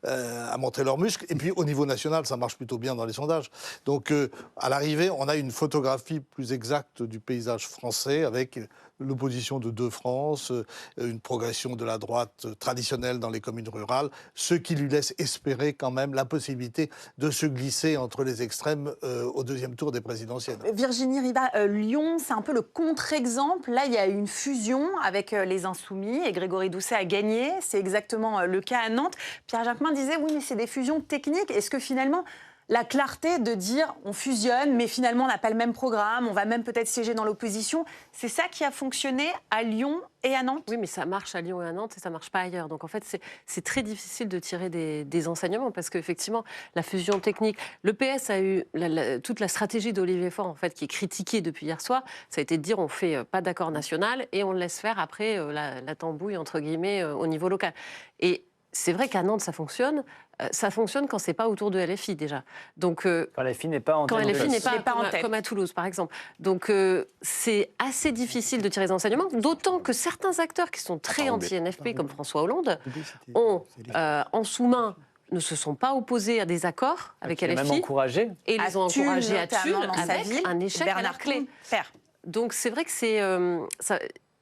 à montrer leurs muscles. Et puis, au niveau national, ça marche plutôt bien dans les sondages. Donc, à l'arrivée, on a une photographie plus exacte du paysage français, avec l'opposition de deux France, une progression de la droite traditionnelle dans les communes rurales, ce qui lui laisse espérer quand même la possibilité de se glisser entre les extrêmes au deuxième tour des présidentielles. Virginie Ribat, Lyon, c'est un peu le contre-exemple. Là, il y a eu une fusion avec les Insoumis et Grégory Doucet a gagné. C'est exactement le cas à Nantes. Pierre Jacquemin disait, oui, mais c'est des fusions techniques. Est-ce que finalement, la clarté de dire on fusionne, mais finalement on n'a pas le même programme, on va même peut-être siéger dans l'opposition. C'est ça qui a fonctionné à Lyon et à Nantes? Oui, mais ça marche à Lyon et à Nantes et ça ne marche pas ailleurs. Donc en fait, c'est très difficile de tirer des enseignements parce qu'effectivement, la fusion technique, le PS a eu toute la stratégie d'Olivier Faure, en fait, qui est critiquée depuis hier soir, ça a été de dire on ne fait pas d'accord national et on le laisse faire après la tambouille, entre guillemets, au niveau local. Et c'est vrai qu'à Nantes, ça fonctionne. Ça fonctionne quand c'est pas autour de LFI déjà. Donc quand LFI n'est pas en tête. Quand LFI n'est pas en tête, comme à Toulouse par exemple. Donc c'est assez difficile de tirer des enseignements, d'autant que certains acteurs qui sont très anti-NFP, comme François Hollande, ont en sous-main ne se sont pas opposés à des accords avec LFI. Même encouragé. Et les ont encouragés à Tulle avec ville, un échec à la clé. Donc c'est vrai que c'est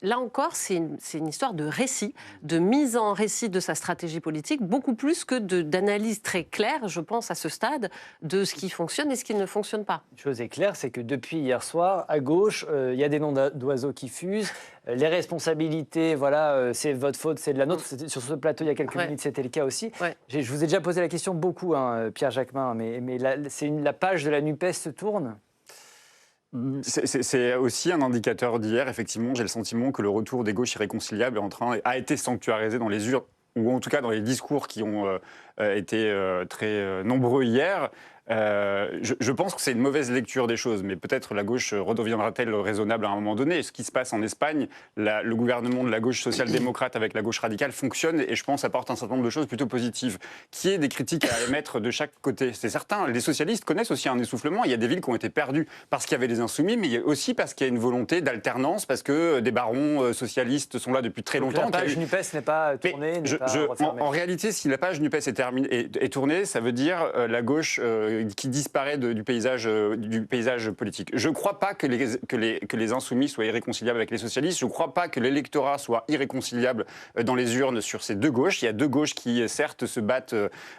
là encore, c'est une histoire de récit, de mise en récit de sa stratégie politique, beaucoup plus que d'analyse très claire, je pense, à ce stade, de ce qui fonctionne et ce qui ne fonctionne pas. Une chose est claire, c'est que depuis hier soir, à gauche, il y a des noms d'oiseaux qui fusent. Les responsabilités, voilà, c'est votre faute, c'est de la nôtre. Sur ce plateau, il y a quelques minutes, c'était le cas aussi. Je vous ai déjà posé la question beaucoup, Pierre Jacquemin, mais la page de la NUPES se tourne. C'est aussi un indicateur d'hier. Effectivement, j'ai le sentiment que le retour des gauches irréconciliables a été sanctuarisé dans les urnes, ou en tout cas dans les discours qui ont été très nombreux hier. Je pense que c'est une mauvaise lecture des choses, mais peut-être la gauche redeviendra-t-elle raisonnable à un moment donné. Ce qui se passe en Espagne, le gouvernement de la gauche social-démocrate avec la gauche radicale fonctionne et je pense apporte un certain nombre de choses plutôt positives. Qu'il y ait des critiques à émettre de chaque côté, c'est certain. Les socialistes connaissent aussi un essoufflement. Il y a des villes qui ont été perdues parce qu'il y avait des insoumis, mais aussi parce qu'il y a une volonté d'alternance, parce que des barons socialistes sont là depuis très longtemps. La page NUPES n'est pas tournée, en réalité, si la page NUPES est tournée, ça veut dire la gauche qui disparaît du paysage politique. Je ne crois pas que les insoumis soient irréconciliables avec les socialistes. Je ne crois pas que l'électorat soit irréconciliable dans les urnes sur ces deux gauches. Il y a deux gauches qui, certes, se battent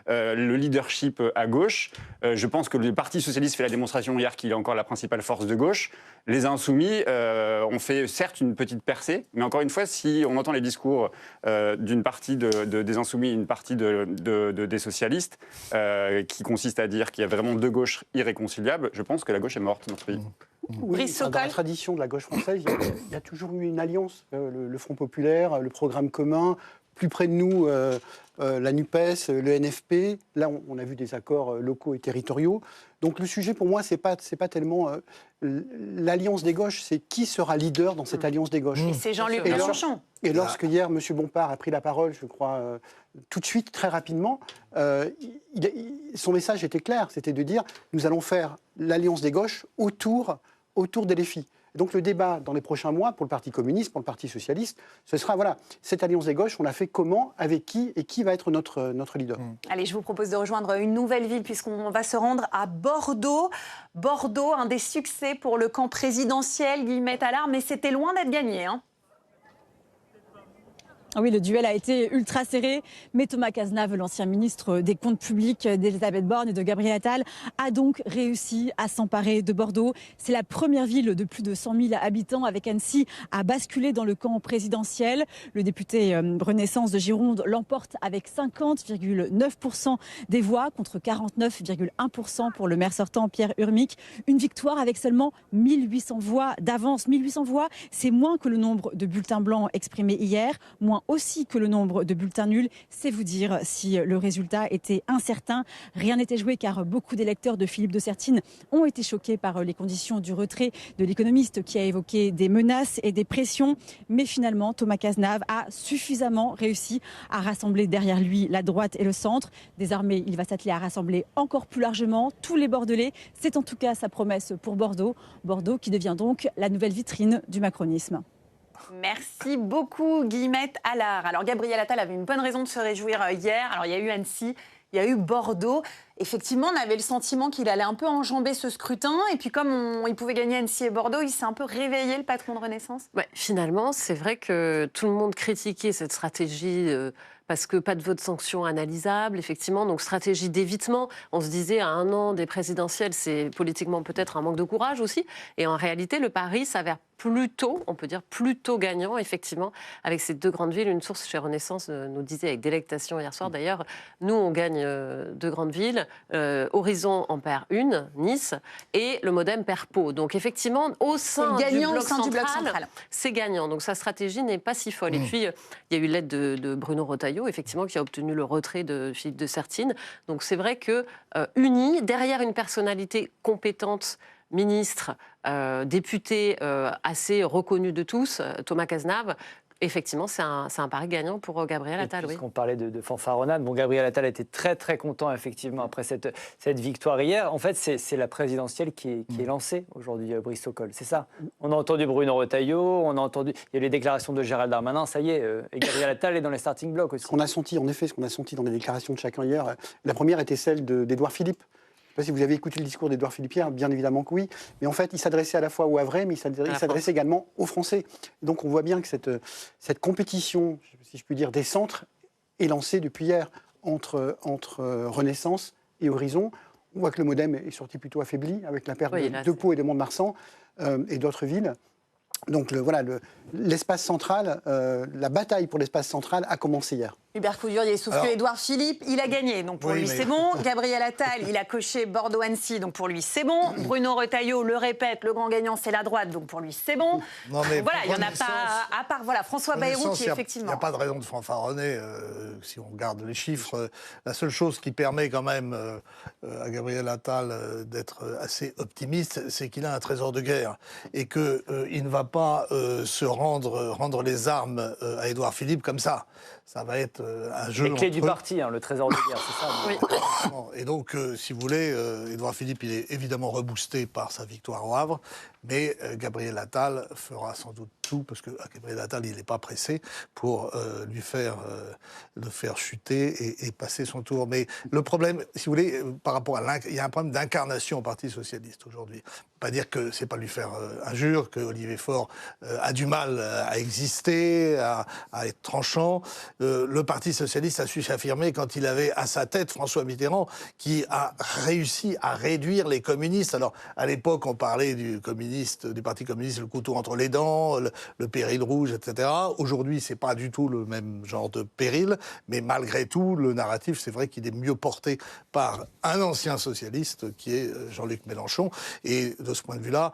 le leadership à gauche. Je pense que le Parti socialiste fait la démonstration hier qu'il est encore la principale force de gauche. Les insoumis ont fait, certes, une petite percée, mais encore une fois, si on entend les discours d'une partie des insoumis et une partie des socialistes, qui consiste à dire qu'il y a vraiment deux gauches irréconciliables, je pense que la gauche est morte dans notre pays. Oui, dans la tradition de la gauche française, il y a toujours eu une alliance, le Front populaire, le programme commun, plus près de nous, la NUPES, le NFP. Là, on a vu des accords locaux et territoriaux. Donc le sujet, pour moi, c'est pas tellement l'alliance des gauches, c'est qui sera leader dans cette alliance des gauches. Et c'est Jean-Luc Mélenchon. Et lorsque hier, M. Bompard a pris la parole, je crois, tout de suite, très rapidement, son message était clair, c'était de dire nous allons faire l'alliance des gauches autour des LFI. Donc le débat dans les prochains mois pour le Parti communiste, pour le Parti socialiste, ce sera voilà, cette alliance des gauches, on l'a fait comment, avec qui et qui va être notre leader. Allez, je vous propose de rejoindre une nouvelle ville puisqu'on va se rendre à Bordeaux. Bordeaux, un des succès pour le camp présidentiel, Guillemette Allard, mais c'était loin d'être gagné, hein. Oui, le duel a été ultra serré, mais Thomas Cazenave, l'ancien ministre des Comptes publics d'Elisabeth Borne et de Gabriel Attal, a donc réussi à s'emparer de Bordeaux. C'est la première ville de plus de 100 000 habitants avec Annecy à basculer dans le camp présidentiel. Le député Renaissance de Gironde l'emporte avec 50,9% des voix contre 49,1% pour le maire sortant Pierre Urmic. Une victoire avec seulement 1800 voix d'avance. 1800 voix, c'est moins que le nombre de bulletins blancs exprimés hier, moins aussi que le nombre de bulletins nuls. C'est vous dire si le résultat était incertain. Rien n'était joué car beaucoup d'électeurs de Philippe de Sertine ont été choqués par les conditions du retrait de l'économiste qui a évoqué des menaces et des pressions. Mais finalement, Thomas Cazenave a suffisamment réussi à rassembler derrière lui la droite et le centre. Désormais, il va s'atteler à rassembler encore plus largement tous les Bordelais. C'est en tout cas sa promesse pour Bordeaux. Bordeaux qui devient donc la nouvelle vitrine du macronisme. Merci beaucoup, Guillemette Allard. Alors, Gabriel Attal avait une bonne raison de se réjouir hier. Alors, il y a eu Annecy, il y a eu Bordeaux. Effectivement, on avait le sentiment qu'il allait un peu enjamber ce scrutin. Et puis, comme il pouvait gagner Annecy et Bordeaux, il s'est un peu réveillé, le patron de Renaissance. Ouais, finalement, c'est vrai que tout le monde critiquait cette stratégie parce que pas de vote sanction analysable, effectivement. Donc, stratégie d'évitement. On se disait, à 1 an des présidentielles, c'est politiquement peut-être un manque de courage aussi. Et en réalité, le pari s'avère plutôt, on peut dire plutôt gagnant, effectivement, avec ces deux grandes villes. Une source chez Renaissance nous disait avec délectation hier soir, d'ailleurs, nous, on gagne 2 grandes villes. Horizon en perd une, Nice, et le Modem perd Pau. Donc effectivement, au sein du bloc central, c'est gagnant. Donc sa stratégie n'est pas si folle. Et puis, il y a eu l'aide de Bruno Retailleau, effectivement, qui a obtenu le retrait de Philippe de Sertine. Donc c'est vrai que unis, derrière une personnalité compétente, ministre, député assez reconnu de tous, Thomas Cazenave, effectivement, c'est un pari gagnant pour Gabriel Attal. Puisqu'on parlait de fanfaronnade, Gabriel Attal était très très content effectivement après cette victoire hier. En fait, c'est la présidentielle qui est lancée aujourd'hui, Brice Sokol. C'est ça. On a entendu Bruno Retailleau, il y a les déclarations de Gérald Darmanin, ça y est, et Gabriel Attal est dans les starting blocks aussi. Ce qu'on a senti dans les déclarations de chacun hier, la première était celle d'Édouard Philippe. Je ne sais pas si vous avez écouté le discours d'Édouard Philippe hier, bien évidemment que oui. Mais en fait, il s'adressait à la fois aux Havrais, mais il s'adressait également aux Français. Donc on voit bien que cette compétition, si je puis dire, des centres est lancée depuis hier entre Renaissance et Horizon. On voit que le Modem est sorti plutôt affaibli, avec la perte de Pau et de Mont-de-Marsan et d'autres villes. Donc l'espace central, la bataille pour l'espace central a commencé hier. Hubert Coudurier, sauf que Édouard Philippe, il a gagné, donc pour lui c'est bon. Gabriel Attal, il a coché Bordeaux-Annecy, donc pour lui c'est bon. Bruno Retailleau le répète, le grand gagnant c'est la droite, donc pour lui c'est bon. Non, mais voilà, il n'y en a pas, à part François Bayrou qui effectivement... Il n'y a pas de raison de fanfaronner, si on regarde les chiffres. La seule chose qui permet quand même à Gabriel Attal d'être assez optimiste, c'est qu'il a un trésor de guerre et qu'il ne va pas se rendre les armes à Édouard Philippe comme ça. Ça va être un jeu. Les clés du parti, le trésor de guerre, c'est ça. Oui. Et donc, si vous voulez, Édouard Philippe, il est évidemment reboosté par sa victoire au Havre, mais Gabriel Attal fera sans doute tout, parce que Gabriel Attal, il n'est pas pressé pour le faire chuter et passer son tour. Mais le problème, si vous voulez, par rapport il y a un problème d'incarnation au Parti socialiste aujourd'hui. Pas dire que c'est pas lui faire injure, que Olivier Faure a du mal à exister, à être tranchant. Le Parti socialiste a su s'affirmer quand il avait à sa tête François Mitterrand, qui a réussi à réduire les communistes. Alors, à l'époque, on parlait du Parti communiste, le couteau entre les dents, le péril rouge, etc. Aujourd'hui, c'est pas du tout le même genre de péril, mais malgré tout, le narratif, c'est vrai qu'il est mieux porté par un ancien socialiste, qui est Jean-Luc Mélenchon. Et de ce point de vue-là,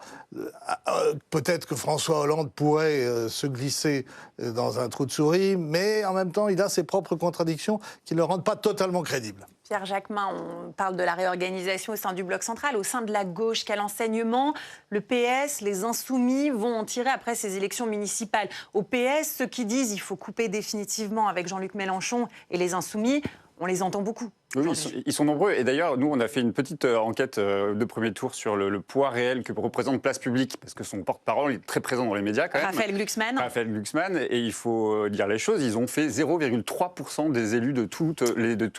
peut-être que François Hollande pourrait se glisser dans un trou de souris, mais en même temps, il a ses propres contradictions qui ne le rendent pas totalement crédible. Pierre Jacquemin, on parle de la réorganisation au sein du bloc central, au sein de la gauche. Quel enseignement le PS, les Insoumis vont en tirer après ces élections municipales? Au PS, ceux qui disent qu'il faut couper définitivement avec Jean-Luc Mélenchon et les Insoumis, on les entend beaucoup. Oui, ils sont nombreux. Et d'ailleurs, nous, on a fait une petite enquête de premier tour sur le poids réel que représente Place Publique, parce que son porte-parole est très présent dans les médias quand même. Raphaël Glucksmann. Et il faut dire les choses, ils ont fait 0,3% des élus de tous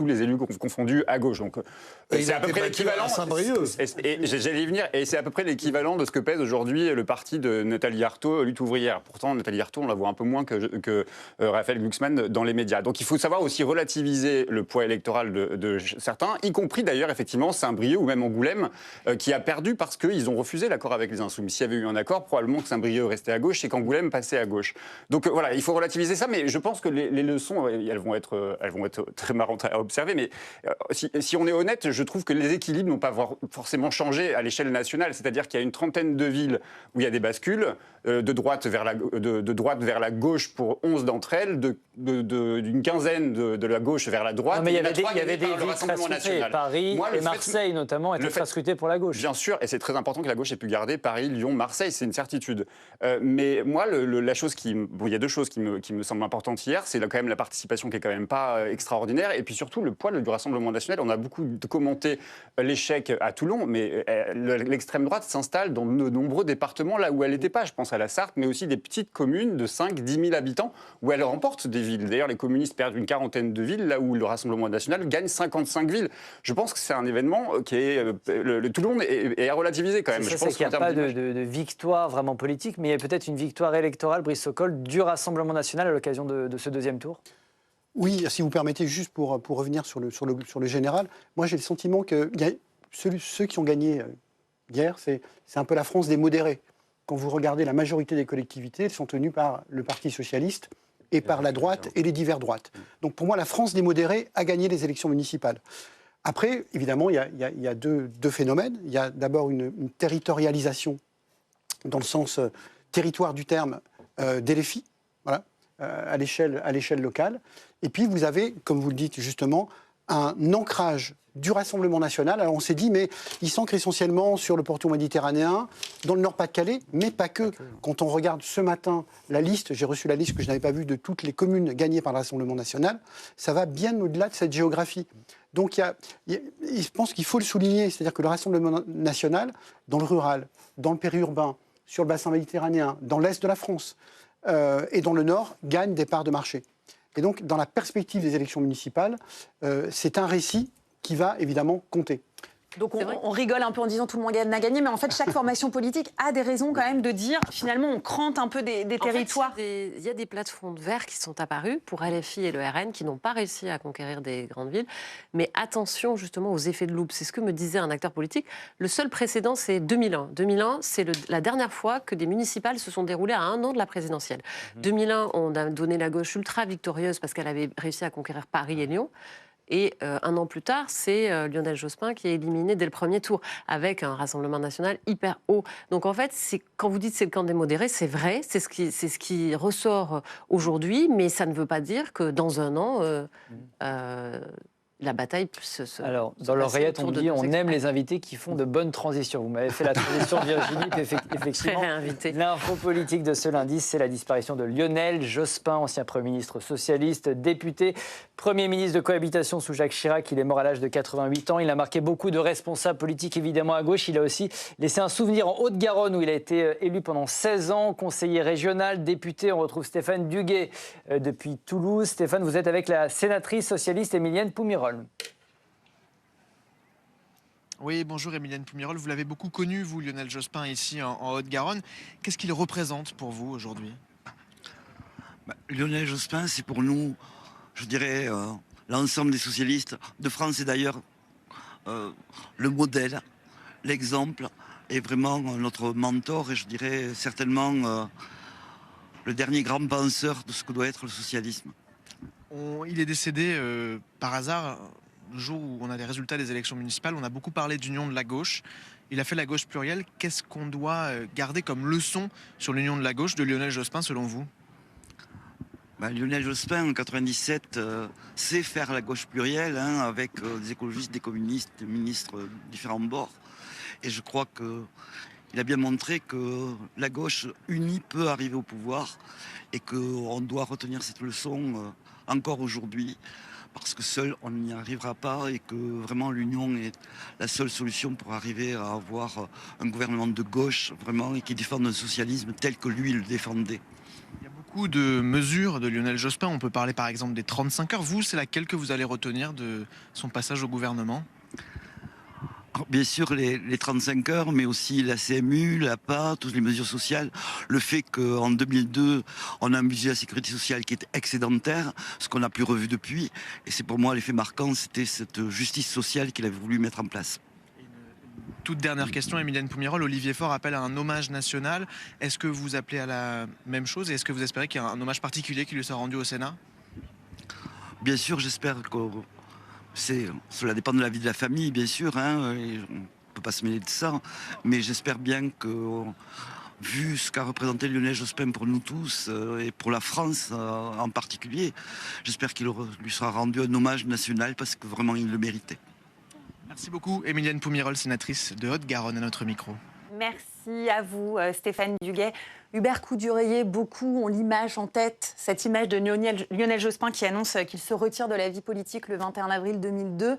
les élus confondus à gauche. Donc c'est à peu près l'équivalent. Et j'allais y venir. Et c'est à peu près l'équivalent de ce que pèse aujourd'hui le parti de Nathalie Arthaud, Lutte ouvrière. Pourtant, Nathalie Arthaud, on la voit un peu moins que Raphaël Glucksmann dans les médias. Donc il faut savoir aussi relativiser le poids électoral de certains, y compris d'ailleurs effectivement Saint-Brieuc ou même Angoulême, qui a perdu parce qu'ils ont refusé l'accord avec les Insoumis. S'il y avait eu un accord, probablement que Saint-Brieuc restait à gauche et qu'Angoulême passait à gauche. Donc voilà, il faut relativiser ça, mais je pense que les leçons, elles vont être très marrantes à observer, mais si on est honnête, je trouve que les équilibres n'ont pas forcément changé à l'échelle nationale, c'est-à-dire qu'il y a une trentaine de villes où il y a des bascules, de droite vers la gauche pour 11 d'entre elles, d'une quinzaine de la gauche vers la droite. Non, mais il y avait des villes très scrutées, Paris et Marseille notamment étaient très scrutées pour la gauche. Bien sûr, et c'est très important que la gauche ait pu garder Paris, Lyon, Marseille, c'est une certitude. Mais moi, la chose il y a deux choses qui me semblent importantes hier, c'est quand même la participation qui est quand même pas extraordinaire, et puis surtout le poids du Rassemblement national. On a beaucoup commenté l'échec à Toulon, mais l'extrême droite s'installe dans de nombreux départements là où elle n'était pas. Je pense à la Sarthe, mais aussi des petites communes de 5-10 000 habitants où elle remporte des villes. D'ailleurs, les communistes perdent une quarantaine de villes là où le Rassemblement national gagne 55 villes. Je pense que c'est un événement qui est... tout le monde est à relativiser quand même. Je pense qu'il n'y a pas de victoire vraiment politique, mais il y a peut-être une victoire électorale, Brice Sokol, du Rassemblement national à l'occasion de ce deuxième tour. Oui, si vous permettez, juste pour revenir sur le général, moi j'ai le sentiment que ceux qui ont gagné hier, c'est un peu la France des modérés. Quand vous regardez la majorité des collectivités, elles sont tenues par le Parti socialiste et par la droite et les divers droites. Donc pour moi, la France des modérés a gagné les élections municipales. Après, évidemment, il y a deux phénomènes. Il y a d'abord une territorialisation, dans le sens territoire du terme, des LFI, voilà, à l'échelle locale. Et puis, vous avez, comme vous le dites justement, un ancrage du Rassemblement national. Alors on s'est dit, mais il s'ancre essentiellement sur le pourtour méditerranéen, dans le Nord-Pas-de-Calais, mais pas que. Quand on regarde ce matin la liste, j'ai reçu la liste que je n'avais pas vue de toutes les communes gagnées par le Rassemblement national, ça va bien au-delà de cette géographie. Donc je pense qu'il faut le souligner, c'est-à-dire que le Rassemblement national, dans le rural, dans le périurbain, sur le bassin méditerranéen, dans l'Est de la France et dans le Nord, gagne des parts de marché. Et donc, dans la perspective des élections municipales, c'est un récit qui va évidemment compter. Donc on rigole un peu en disant tout le monde a gagné, mais en fait chaque formation politique a des raisons quand même de dire finalement on crante un peu des territoires. Il y a des plateformes verts qui sont apparues pour LFI et le RN qui n'ont pas réussi à conquérir des grandes villes. Mais attention justement aux effets de loupe. C'est ce que me disait un acteur politique. Le seul précédent c'est 2001. 2001 c'est la dernière fois que des municipales se sont déroulées à 1 an de la présidentielle. 2001 on a donné la gauche ultra victorieuse parce qu'elle avait réussi à conquérir Paris et Lyon. Et 1 an plus tard, c'est Lionel Jospin qui est éliminé dès le premier tour, avec un Rassemblement national hyper haut. Donc en fait, quand vous dites c'est le camp des modérés, c'est vrai, c'est ce qui ressort aujourd'hui, mais ça ne veut pas dire que dans 1 an, la bataille Alors, dans l'oreillette, on dit on aime les invités qui font de bonnes transitions. Vous m'avez fait la transition, Virginie, effectivement. L'info politique de ce lundi, c'est la disparition de Lionel Jospin, ancien Premier ministre socialiste, député, Premier ministre de cohabitation sous Jacques Chirac. Il est mort à l'âge de 88 ans. Il a marqué beaucoup de responsables politiques, évidemment, à gauche. Il a aussi laissé un souvenir en Haute-Garonne, où il a été élu pendant 16 ans, conseiller régional, député. On retrouve Stéphane Duguet depuis Toulouse. Stéphane, vous êtes avec la sénatrice socialiste Émilienne Poumirol. Oui, bonjour Émilienne Poumirol. Vous l'avez beaucoup connu, vous, Lionel Jospin, ici en Haute-Garonne. Qu'est-ce qu'il représente pour vous aujourd'hui ? Lionel Jospin, c'est pour nous, je dirais, l'ensemble des socialistes de France et d'ailleurs, le modèle, l'exemple, et vraiment notre mentor, et je dirais certainement le dernier grand penseur de ce que doit être le socialisme. Il est décédé par hasard le jour où on a les résultats des élections municipales. On a beaucoup parlé d'union de la gauche. Il a fait la gauche plurielle. Qu'est-ce qu'on doit garder comme leçon sur l'union de la gauche de Lionel Jospin, selon vous ? Lionel Jospin, en 97, sait faire la gauche plurielle, avec des écologistes, des communistes, des ministres de différents bords. Et je crois qu'il a bien montré que la gauche unie peut arriver au pouvoir et qu'on doit retenir cette leçon encore aujourd'hui, parce que seul on n'y arrivera pas et que vraiment l'union est la seule solution pour arriver à avoir un gouvernement de gauche vraiment et qui défende un socialisme tel que lui le défendait. Il y a beaucoup de mesures de Lionel Jospin. On peut parler par exemple des 35 heures. Vous, c'est laquelle que vous allez retenir de son passage au gouvernement ? Alors, bien sûr, les 35 heures, mais aussi la CMU, l'APA, toutes les mesures sociales. Le fait qu'en 2002, on a un budget de la sécurité sociale qui est excédentaire, ce qu'on n'a plus revu depuis. Et c'est pour moi l'effet marquant, c'était cette justice sociale qu'il avait voulu mettre en place. Toute dernière question, Émilienne Poumirol. Olivier Faure appelle à un hommage national. Est-ce que vous appelez à la même chose et est-ce que vous espérez qu'il y a un hommage particulier qui lui sera rendu au Sénat ? Bien sûr, j'espère que... Cela dépend de la vie de la famille, bien sûr, et on ne peut pas se mêler de ça, mais j'espère bien que, vu ce qu'a représenté Lionel Jospin pour nous tous, et pour la France en particulier, j'espère qu'il lui sera rendu un hommage national, parce que vraiment il le méritait. Merci beaucoup, Émilienne Poumirol, sénatrice de Haute-Garonne, à notre micro. Merci à vous, Stéphane Duguet. Hubert Coudurier, beaucoup ont l'image en tête, cette image de Lionel Jospin qui annonce qu'il se retire de la vie politique le 21 avril 2002.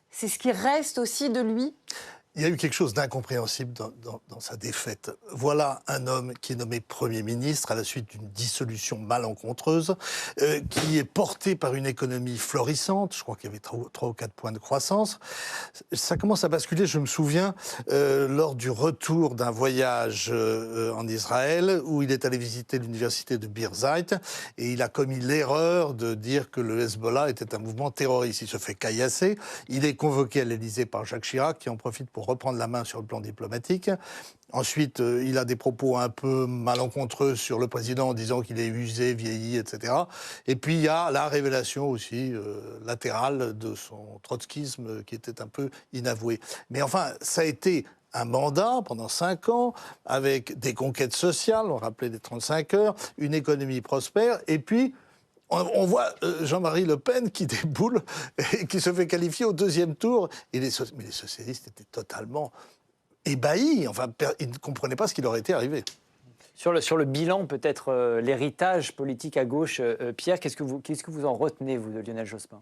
C'est ce qui reste aussi de lui ? Il y a eu quelque chose d'incompréhensible dans sa défaite. Voilà un homme qui est nommé Premier ministre à la suite d'une dissolution malencontreuse, qui est porté par une économie florissante. Je crois qu'il y avait 3 ou 4 points de croissance. Ça commence à basculer, je me souviens, lors du retour d'un voyage en Israël, où il est allé visiter l'université de Birzeit, et il a commis l'erreur de dire que le Hezbollah était un mouvement terroriste. Il se fait caillasser. Il est convoqué à l'Élysée par Jacques Chirac, qui en profite pour reprendre la main sur le plan diplomatique. Ensuite, il a des propos un peu malencontreux sur le président en disant qu'il est usé, vieilli, etc. Et puis, il y a la révélation aussi latérale de son trotskisme qui était un peu inavoué. Mais enfin, ça a été un mandat pendant 5 ans, avec des conquêtes sociales, on rappelait les 35 heures, une économie prospère, et puis on voit Jean-Marie Le Pen qui déboule et qui se fait qualifier au 2e tour. Mais les socialistes étaient totalement ébahis, enfin, ils ne comprenaient pas ce qui leur était arrivé. Sur le bilan, peut-être l'héritage politique à gauche, Pierre, qu'est-ce que vous en retenez, vous, de Lionel Jospin ?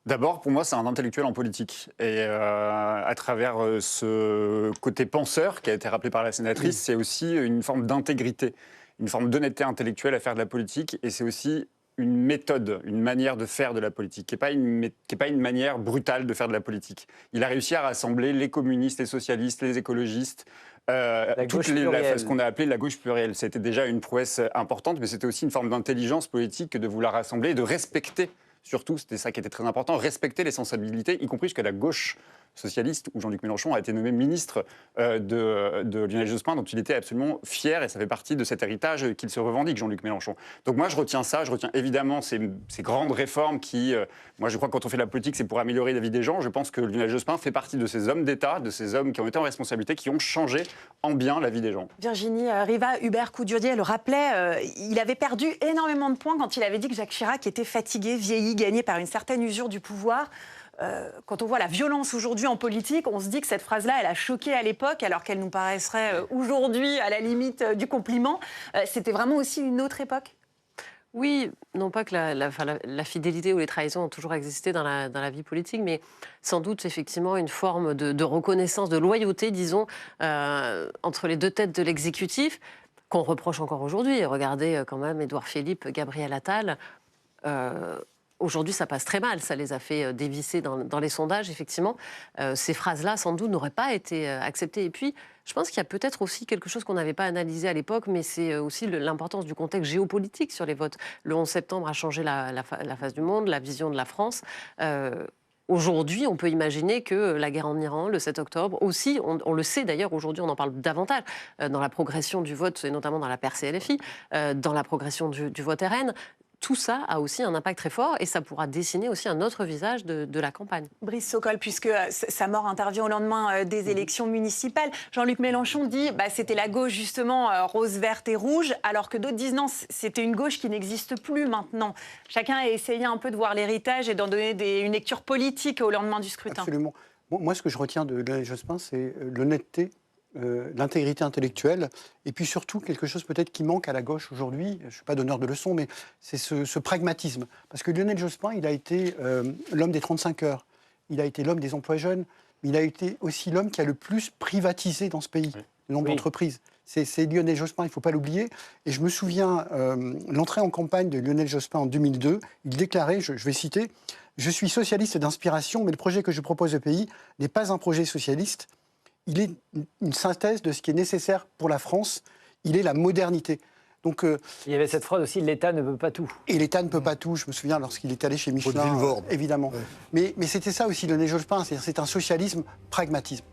D'abord, pour moi, c'est un intellectuel en politique. Et à travers ce côté penseur qui a été rappelé par la sénatrice, c'est aussi une forme d'intégrité, une forme d'honnêteté intellectuelle à faire de la politique. Et c'est aussi une méthode, une manière de faire de la politique, qui n'est pas une manière brutale de faire de la politique. Il a réussi à rassembler les communistes, les socialistes, les écologistes, ce qu'on a appelé la gauche plurielle. C'était déjà une prouesse importante, mais c'était aussi une forme d'intelligence politique que de vouloir rassembler et de respecter. Surtout, c'était ça qui était très important, respecter les sensibilités, y compris jusqu'à la gauche socialiste, où Jean-Luc Mélenchon a été nommé ministre de Lionel Jospin, dont il était absolument fier, et ça fait partie de cet héritage qu'il se revendique, Jean-Luc Mélenchon. Donc moi, je retiens ça, je retiens évidemment ces grandes réformes qui, moi je crois que quand on fait de la politique, c'est pour améliorer la vie des gens. Je pense que Lionel Jospin fait partie de ces hommes d'État, de ces hommes qui ont été en responsabilité, qui ont changé en bien la vie des gens. Virginie Riva, Hubert Coudurier le rappelait, il avait perdu énormément de points quand il avait dit que Jacques Chirac était fatigué, vieilli, gagné par une certaine usure du pouvoir. Quand on voit la violence aujourd'hui en politique, on se dit que cette phrase-là, elle a choqué à l'époque, alors qu'elle nous paraîtrait aujourd'hui à la limite du compliment. C'était vraiment aussi une autre époque ? Oui, non pas que la fidélité ou les trahisons ont toujours existé dans la vie politique, mais sans doute effectivement une forme de reconnaissance, de loyauté, disons, entre les deux têtes de l'exécutif, qu'on reproche encore aujourd'hui. Regardez quand même Édouard Philippe, Gabriel Attal. Aujourd'hui, ça passe très mal. Ça les a fait dévisser dans les sondages, effectivement. Ces phrases-là, sans doute, n'auraient pas été acceptées. Et puis, je pense qu'il y a peut-être aussi quelque chose qu'on n'avait pas analysé à l'époque, mais c'est aussi l'importance du contexte géopolitique sur les votes. Le 11 septembre a changé la face du monde, la vision de la France. Aujourd'hui, on peut imaginer que la guerre en Iran, le 7 octobre, aussi, on le sait d'ailleurs, aujourd'hui on en parle davantage, dans la progression du vote, et notamment dans la percée LFI, dans la progression du vote RN, tout ça a aussi un impact très fort et ça pourra dessiner aussi un autre visage de la campagne. Brice Sokol, puisque sa mort intervient au lendemain des élections municipales, Jean-Luc Mélenchon dit c'était la gauche justement rose, verte et rouge, alors que d'autres disent non, c'était une gauche qui n'existe plus maintenant. Chacun a essayé un peu de voir l'héritage et d'en donner une lecture politique au lendemain du scrutin. Absolument. Bon, moi, ce que je retiens de Lionel Jospin, c'est l'honnêteté, l'intégrité intellectuelle, et puis surtout quelque chose peut-être qui manque à la gauche aujourd'hui, je ne suis pas donneur de leçons, mais c'est ce pragmatisme. Parce que Lionel Jospin, il a été l'homme des 35 heures, il a été l'homme des emplois jeunes, mais il a été aussi l'homme qui a le plus privatisé dans ce pays, le nombre d'entreprises. C'est Lionel Jospin, il ne faut pas l'oublier. Et je me souviens, l'entrée en campagne de Lionel Jospin en 2002, il déclarait, je vais citer, « Je suis socialiste d'inspiration, mais le projet que je propose au pays n'est pas un projet socialiste. Il est une synthèse de ce qui est nécessaire pour la France. Il est la modernité. » Donc, il y avait cette phrase aussi, l'État ne peut pas tout. Et l'État ne peut pas tout. Je me souviens lorsqu'il est allé chez Michelin, évidemment. Ouais. Mais c'était ça aussi Lionel Jospin, c'est un socialisme pragmatisme.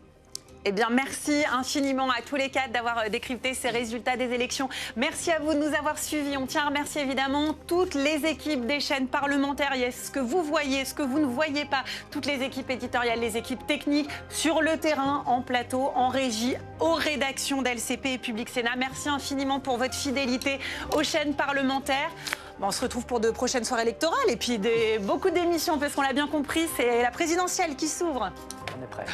Eh bien, merci infiniment à tous les quatre d'avoir décrypté ces résultats des élections. Merci à vous de nous avoir suivis. On tient à remercier évidemment toutes les équipes des chaînes parlementaires. Il y a ce que vous voyez, ce que vous ne voyez pas. Toutes les équipes éditoriales, les équipes techniques, sur le terrain, en plateau, en régie, aux rédactions d'LCP et Public Sénat. Merci infiniment pour votre fidélité aux chaînes parlementaires. On se retrouve pour de prochaines soirées électorales et puis beaucoup d'émissions, parce qu'on l'a bien compris, c'est la présidentielle qui s'ouvre. On est prêts.